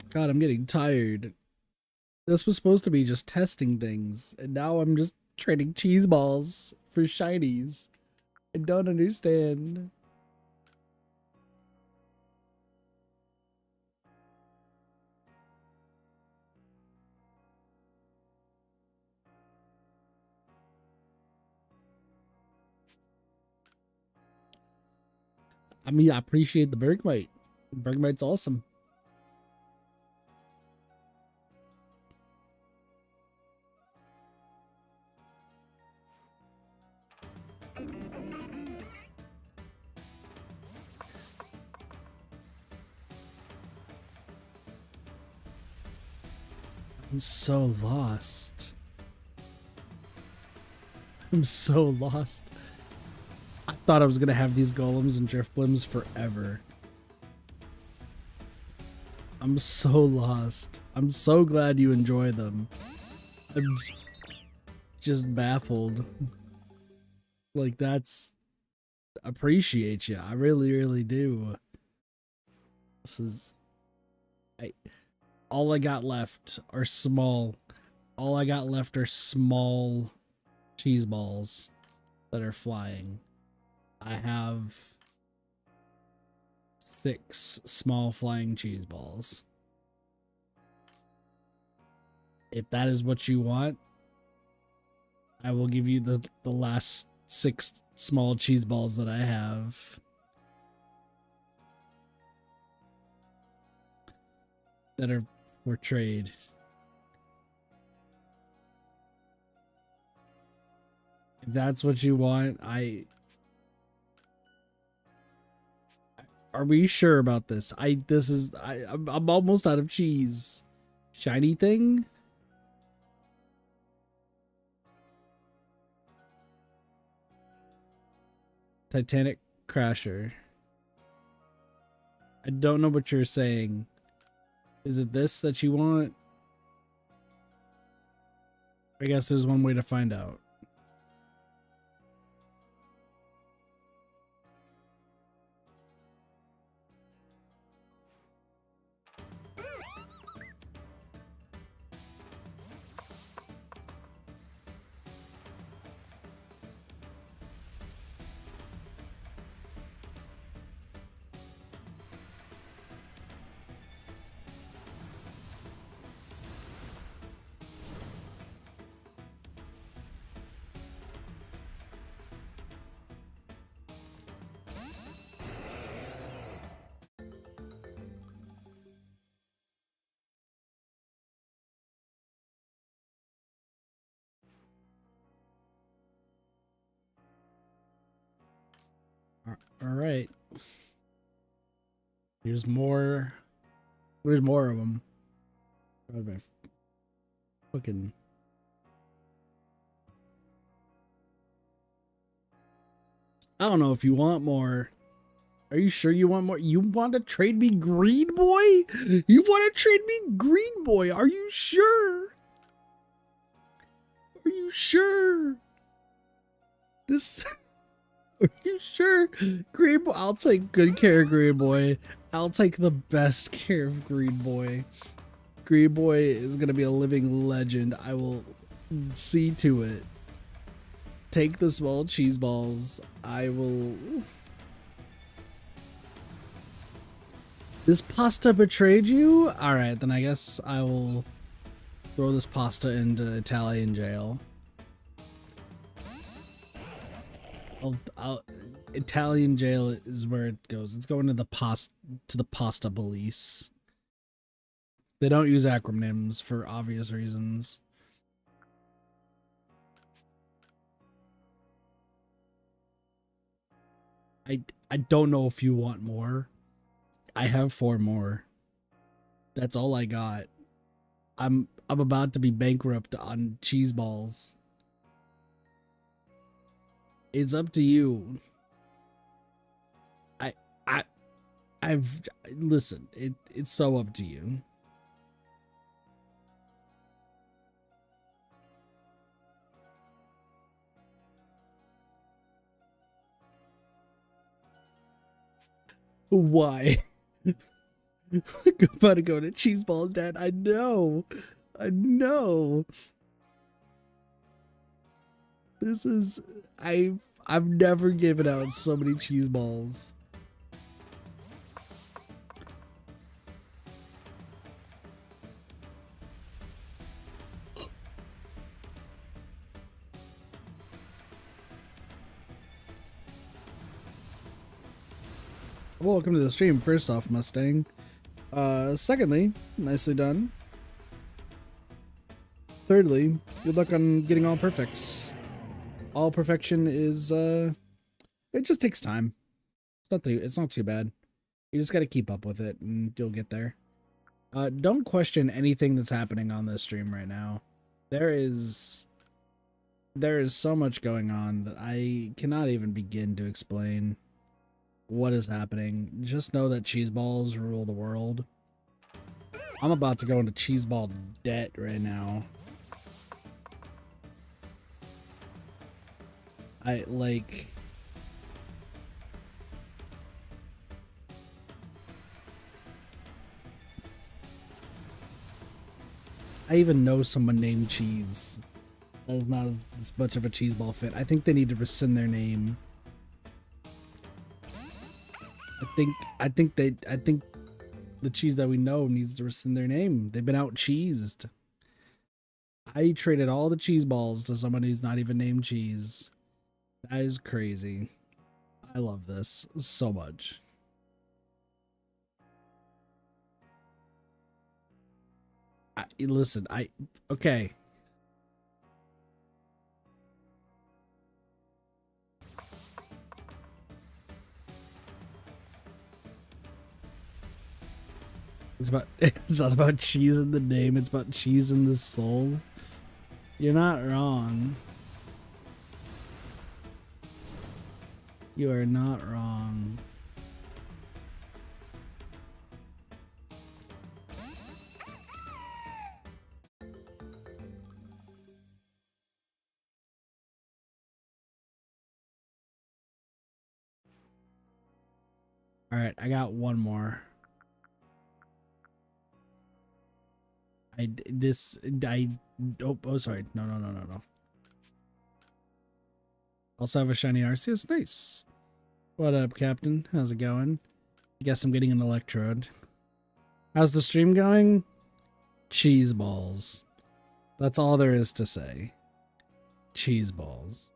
God, I'm getting tired. This was supposed to be just testing things, and now I'm just trading cheese balls for shinies. I don't understand. I mean, I appreciate the Bergmite. Bergmite's awesome. I'm so lost. I'm so lost. I thought I was gonna have these golems and driftblims forever. I'm so lost. I'm so glad you enjoy them. I'm just baffled. Like, that's... appreciate you. I really, really do. This is... all I got left are small... all I got left are small cheese balls that are flying. I have 6 small flying cheese balls. If that is what you want, I will give you the last 6 small cheese balls that I have. That are for trade. If that's what you want, are we sure about this? I'm almost out of cheese. Shiny thing? Titanic Crasher. I don't know what you're saying. Is it this that you want? I guess there's one way to find out. All right. Here's more. There's more of them. Fucking. I don't know if you want more. Are you sure you want more? You want to trade me Green Boy? You want to trade me Green Boy? Are you sure? Are you sure? This. Are you sure? Green Boy, I'll take good care of Green Boy. I'll take the best care of Green Boy. Green Boy is gonna be a living legend. I will see to it. Take the small cheese balls. I will... This pasta betrayed you? Alright, then I guess I will throw this pasta into Italian jail. Italian jail is where it goes. It's going to the pasta police. They don't use acronyms for obvious reasons. I don't know if you want more. I have 4 more. That's all I got. I'm about to be bankrupt on cheese balls. It's up to you. Listen, it's so up to you. Why? I'm about to go to cheese ball debt. I know. I know. This is I've never given out so many cheese balls. Welcome to the stream, first off, Mustang. Secondly, nicely done. Thirdly, good luck on getting all perfects. All perfection is, it just takes time. It's not too bad. You just gotta keep up with it and you'll get there. Don't question anything that's happening on this stream right now. There is so much going on that I cannot even begin to explain what is happening. Just know that cheese balls rule the world. I'm about to go into cheeseball debt right now. I even know someone named Cheese. That is not as much of a cheeseball fit. I think they need to rescind their name. I think the cheese that we know needs to rescind their name. They've been out cheesed. I traded all the cheese balls to someone who's not even named Cheese. That is crazy. I love this so much. Listen, okay. It's not about cheese in the name, it's about cheese in the soul. You're not wrong. You are not wrong. All right, I got one more. Oh, sorry. No. Also have a shiny Arceus. Nice. What up, Captain? How's it going? I guess I'm getting an electrode. How's the stream going? Cheese balls. That's all there is to say. Cheese balls.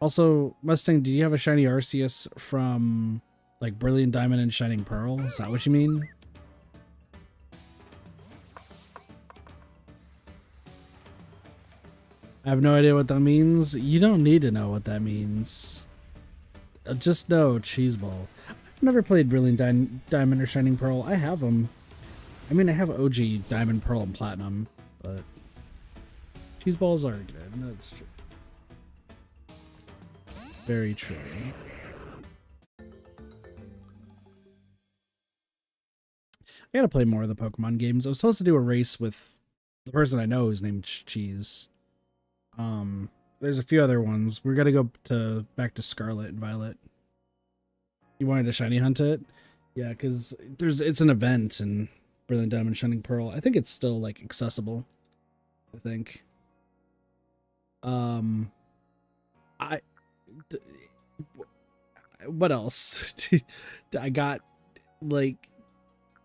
Also, Mustang, do you have a shiny Arceus from like Brilliant Diamond and Shining Pearl? Is that what you mean? I have no idea what that means. You don't need to know what that means. Just know cheese ball. I've never played Brilliant Diamond or Shining Pearl. I have them. I mean, I have OG Diamond, Pearl, and Platinum, but cheese balls are good. That's true. Very true. I gotta play more of the Pokemon games. I was supposed to do a race with the person I know who's named Cheese. There's a few other ones. We're gonna go back to Scarlet and Violet. You wanted to shiny hunt it? Yeah, because it's an event in Brilliant Diamond Shining Pearl. I think it's still like accessible. I think. What else? I got like.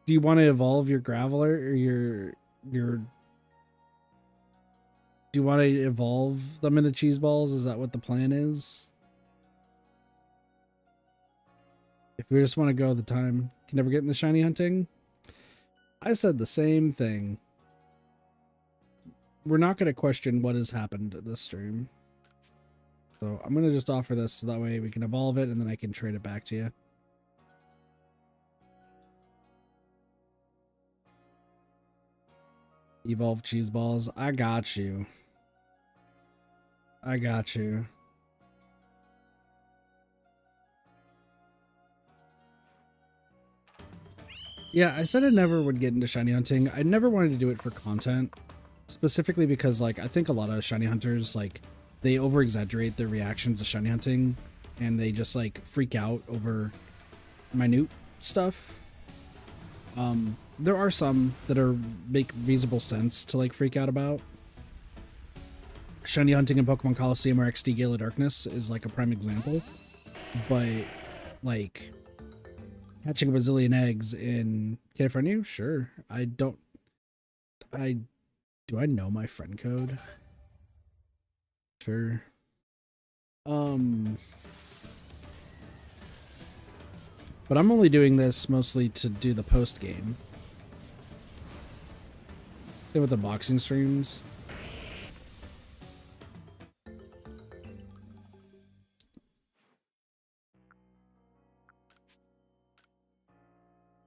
Do you want to evolve your Graveler or your? Do you want to evolve them into cheese balls? Is that what the plan is? If we just want to go the time, can never get in the shiny hunting. I said the same thing. We're not going to question what has happened at this stream. So I'm going to just offer this so that way we can evolve it and then I can trade it back to you. Evolve cheese balls. I got you. I got you. Yeah, I said I never would get into shiny hunting. I never wanted to do it for content. Specifically because, like, I think a lot of shiny hunters, like, they over-exaggerate their reactions to shiny hunting. And they just, like, freak out over minute stuff. There are some that make reasonable sense to, like, freak out about. Shiny hunting in Pokemon Coliseum or XD Gale of Darkness is like a prime example. But, like, hatching a bazillion eggs in... Can I friend you? Sure. Do I know my friend code? Sure. But I'm only doing this mostly to do the post game. Same with the boxing streams.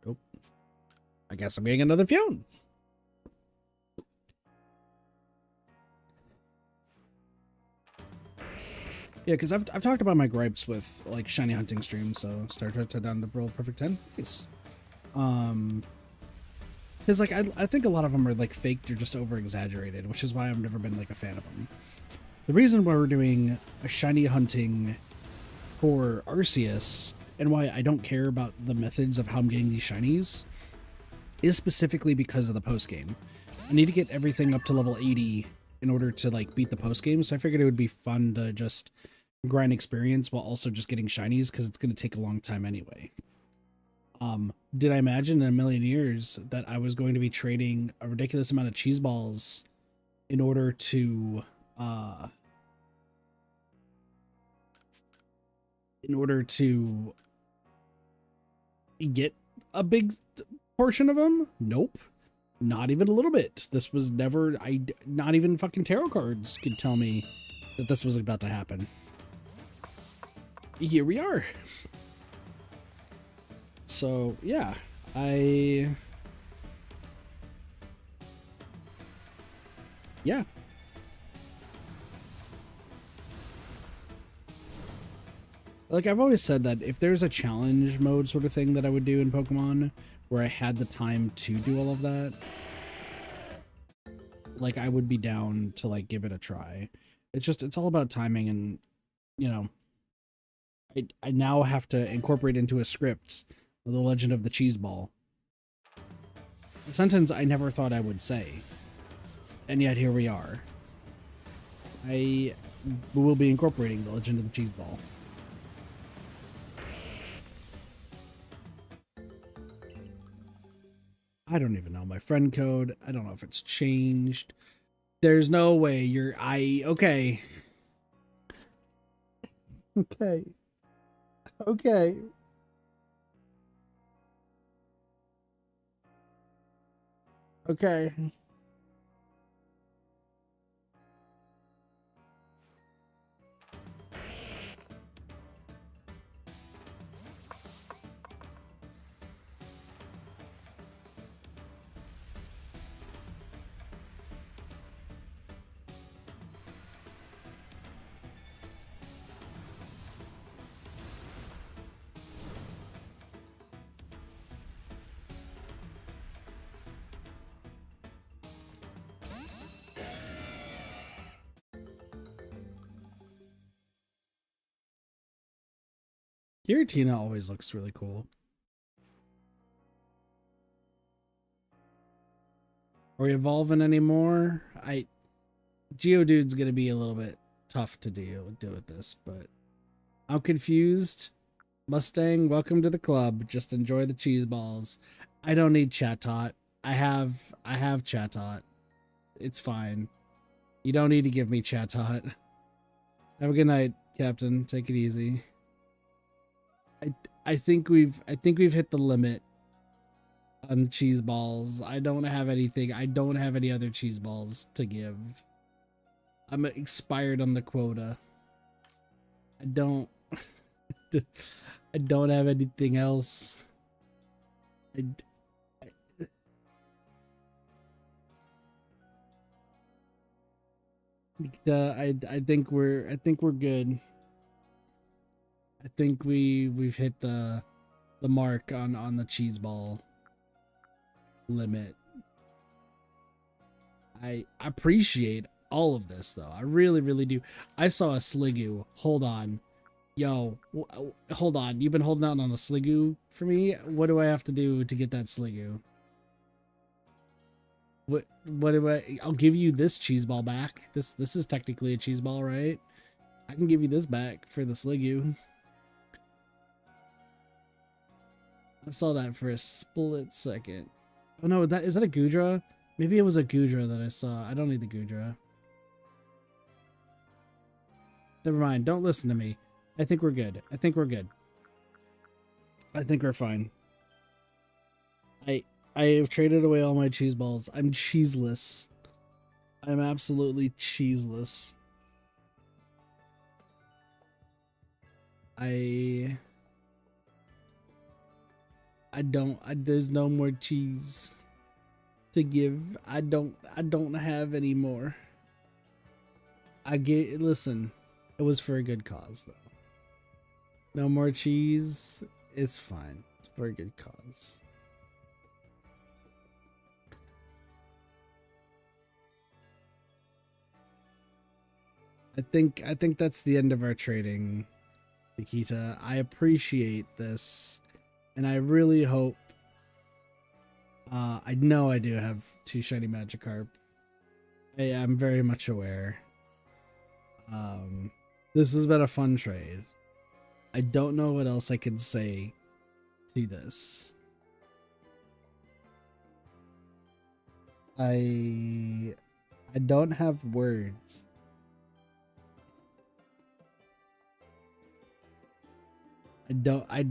Nope. I guess I'm getting another phone. Yeah, because I've talked about my gripes with like shiny hunting streams, so start to down the roll perfect 10. Nice. Because, like, I think a lot of them are, like, faked or just over-exaggerated, which is why I've never been, like, a fan of them. The reason why we're doing a shiny hunting for Arceus, and why I don't care about the methods of how I'm getting these shinies, is specifically because of the post-game. I need to get everything up to level 80 in order to, like, beat the post-game, so I figured it would be fun to just grind experience while also just getting shinies, because it's going to take a long time anyway. Did I imagine in a million years that I was going to be trading a ridiculous amount of cheese balls in order to get a big portion of them? Nope. Not even a little bit. This was never, not even fucking tarot cards could tell me that this was about to happen. Here we are. So, yeah, yeah. Like, I've always said that if there's a challenge mode sort of thing that I would do in Pokemon where I had the time to do all of that, like, I would be down to, like, give it a try. It's all about timing, and, you know, I now have to incorporate into a script The Legend of the Cheese Ball. A sentence I never thought I would say. And yet here we are. I will be incorporating The Legend of the Cheese Ball. I don't even know my friend code. I don't know if it's changed. There's no way okay. Okay. Okay. Okay. Giratina always looks really cool. Are we evolving anymore? Geodude's gonna be a little bit tough to deal with this, but I'm confused. Mustang, welcome to the club. Just enjoy the cheese balls. I don't need Chatot. I have Chatot. It's fine. You don't need to give me Chatot. Have a good night, Captain. Take it easy. I think we've hit the limit on cheese balls. I don't have anything. I don't have any other cheese balls to give. I'm expired on the quota. I don't have anything else. I think we're good. I think we've hit the mark on the cheese ball limit. I appreciate all of this though. I really, really do. I saw a Sliggoo. Hold on. Yo, hold on. You've been holding out on a Sliggoo for me? What do I have to do to get that Sliggoo? What do I'll give you this cheese ball back. This is technically a cheese ball, right? I can give you this back for the Sliggoo. I saw that for a split second. Oh no, is that a Goodra? Maybe it was a Goodra that I saw. I don't need the Goodra. Never mind. Don't listen to me. I think we're good. I think we're good. I think we're fine. I have traded away all my cheese balls. I'm cheeseless. I'm absolutely cheeseless. There's no more cheese to give. I don't have any more. Listen, it was for a good cause though. No more cheese. It's fine. It's for a good cause. I think that's the end of our trading, Nikita. I appreciate this, and I really hope. I know I do have 2 shiny Magikarp. I am very much aware. This has been a fun trade. I don't know what else I can say to this. I don't have words. I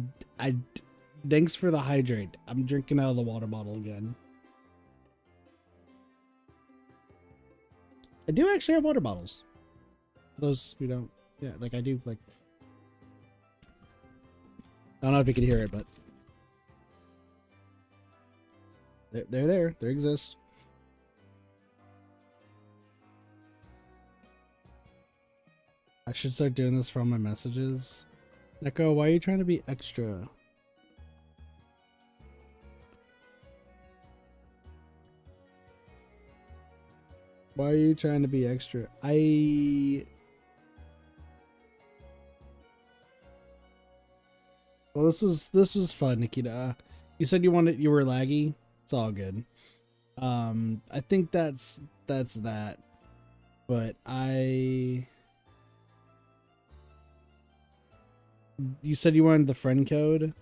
thanks for the hydrate. I'm drinking out of the water bottle again. I do actually have water bottles. For those who don't, yeah, like I do, like. I don't know if you can hear it, but they're there. They exist. I should start doing this for all my messages. Neko, why are you trying to be extra? Why are you trying to be extra? Well, this was fun, Nikita. You said you were laggy. It's all good. I think that's that. But you said you wanted the friend code.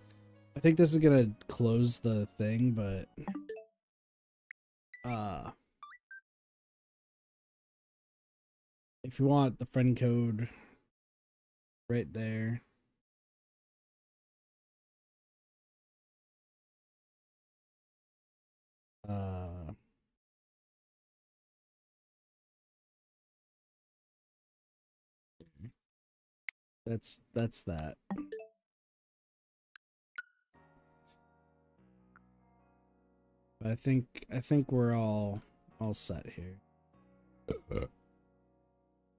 I think this is gonna close the thing, but if you want the friend code right there. That's that. I think we're all set here.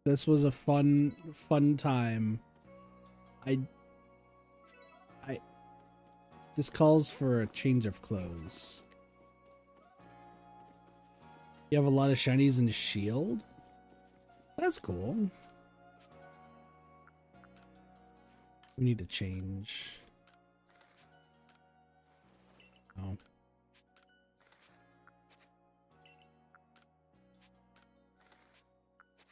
This was a fun time. This calls for a change of clothes. You have a lot of shinies and shield? That's cool. We need to change. Oh.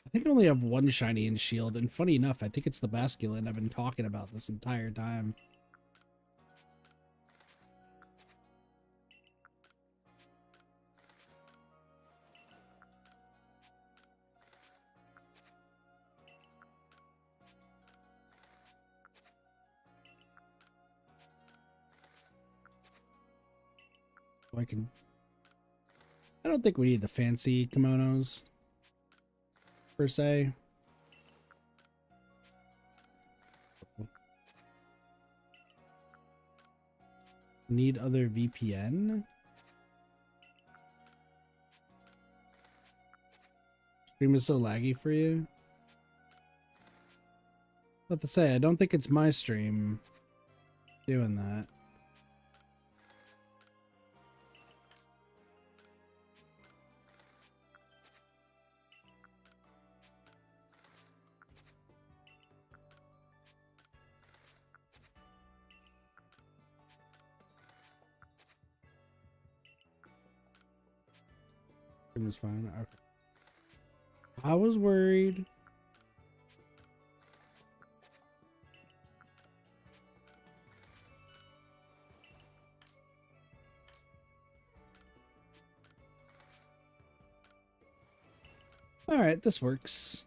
I think I only have 1 shiny and shield, and funny enough, I think it's the Basculin I've been talking about this entire time. I don't think we need the fancy kimonos per se. Need other VPN? Stream is so laggy for you? What to say, I don't think it's my stream doing that. It was fine. Okay. I was worried. All right, this works.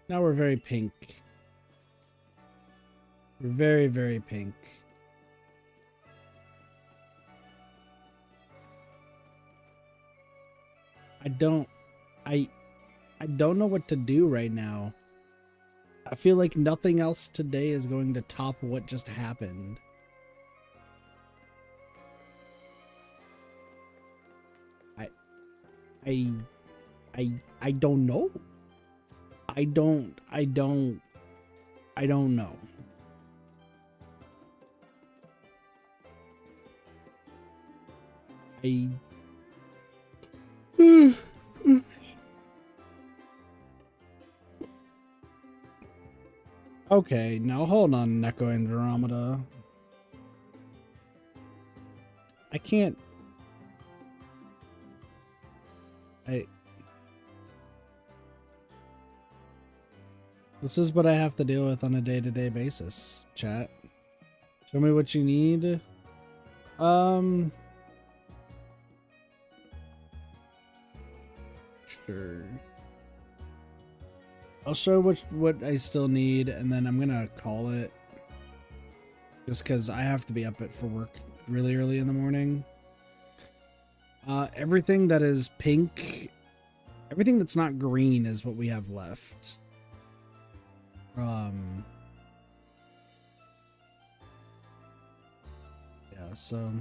Now we're very pink. We're very, very pink. I don't know what to do right now. I feel like nothing else today is going to top what just happened. I don't know. I don't know. Okay, now hold on, Neko Andromeda. I can't... This is what I have to deal with on a day-to-day basis, chat. Show me what you need. Sure. I'll show what I still need, and then I'm gonna call it. Just because I have to be up for work really early in the morning. Everything that is pink, everything that's not green is what we have left. Yeah, so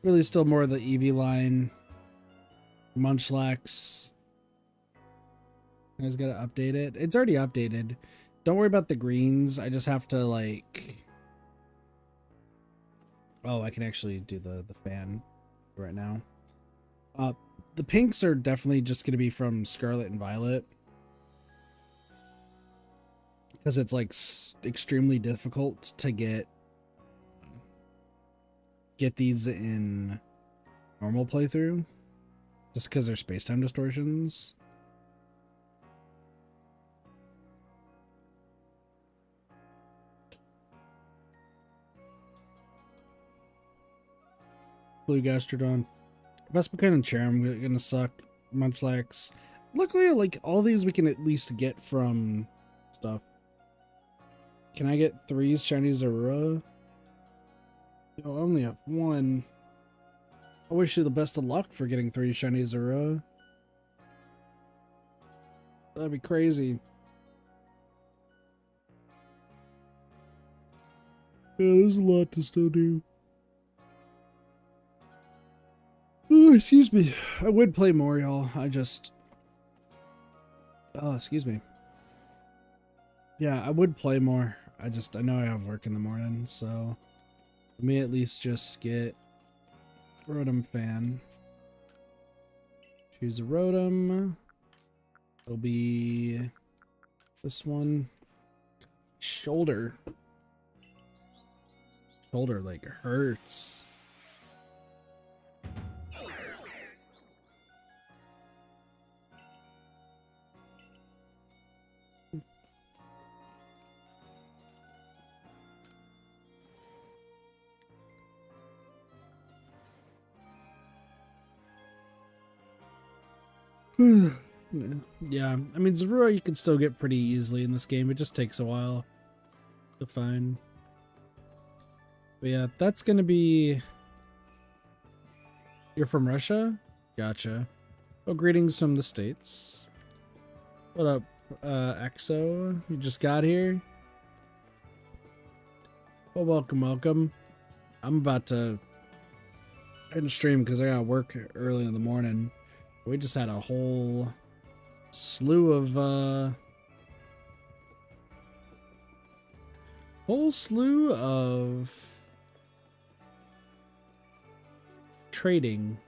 really still more of the Eevee line. Munchlax. I just gotta update it. It's already updated. Don't worry about the greens. I just have to like... Oh, I can actually do the fan right now. The pinks are definitely just gonna be from Scarlet and Violet. Because it's like extremely difficult to get these in normal playthrough. Just because they're space-time distortions. Blue Gastrodon. Vespiquen and Cherrim gonna suck. Munchlax. Luckily, like, all these we can at least get from stuff. Can I get 3 shiny Zorua? I only have 1. I wish you the best of luck for getting 3 shiny Zorua. That'd be crazy. Yeah, there's a lot to still do. Oh, excuse me. I would play more, y'all. I just... Oh, excuse me. Yeah, I would play more. I know I have work in the morning, so... Let me at least just get... Rotom fan. Choose a Rotom. It'll be... This one. Shoulder. Shoulder, like, hurts. Yeah, I mean, Zorua you can still get pretty easily in this game. It just takes a while to find. But yeah, that's gonna be... You're from Russia? Gotcha. Oh, greetings from the States. What up, Exo? You just got here? Well, welcome, welcome. I'm about to end stream because I got work early in the morning. We just had a whole slew of trading.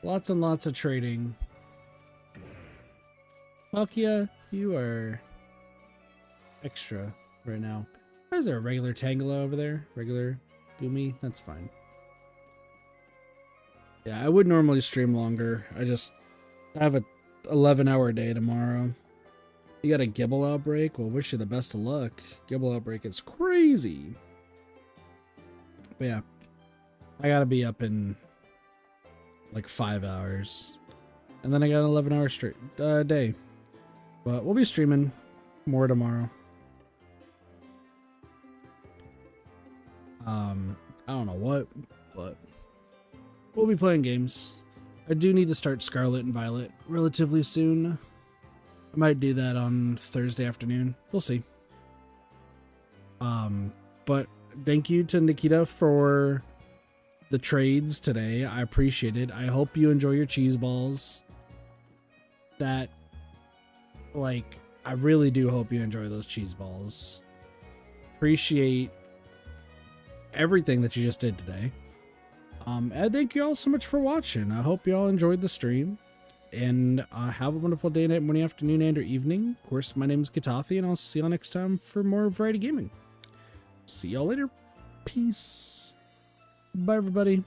Lots and lots of trading. Palkia, you are extra right now. Why is there a regular Tangela over there? Regular Gumi? That's fine. Yeah, I would normally stream longer. I have a 11-hour day tomorrow. You got a Gibble outbreak? Well, wish you the best of luck. Gibble outbreak is crazy. But yeah, I gotta be up in like 5 hours. And then I got an 11-hour straight day. But we'll be streaming more tomorrow. I don't know what, but we'll be playing games. I do need to start Scarlet and Violet relatively soon. I might do that on Thursday afternoon. We'll see. But thank you to Nikita for the trades today. I appreciate it. I hope you enjoy your cheese balls. I really do hope you enjoy those cheese balls. Appreciate everything that you just did today. And thank you all so much for watching. I hope you all enjoyed the stream. And have a wonderful day, night, morning, afternoon, and or evening. Of course, my name is Katathi, and I'll see y'all next time for more variety gaming. See y'all later. Peace. Bye, everybody.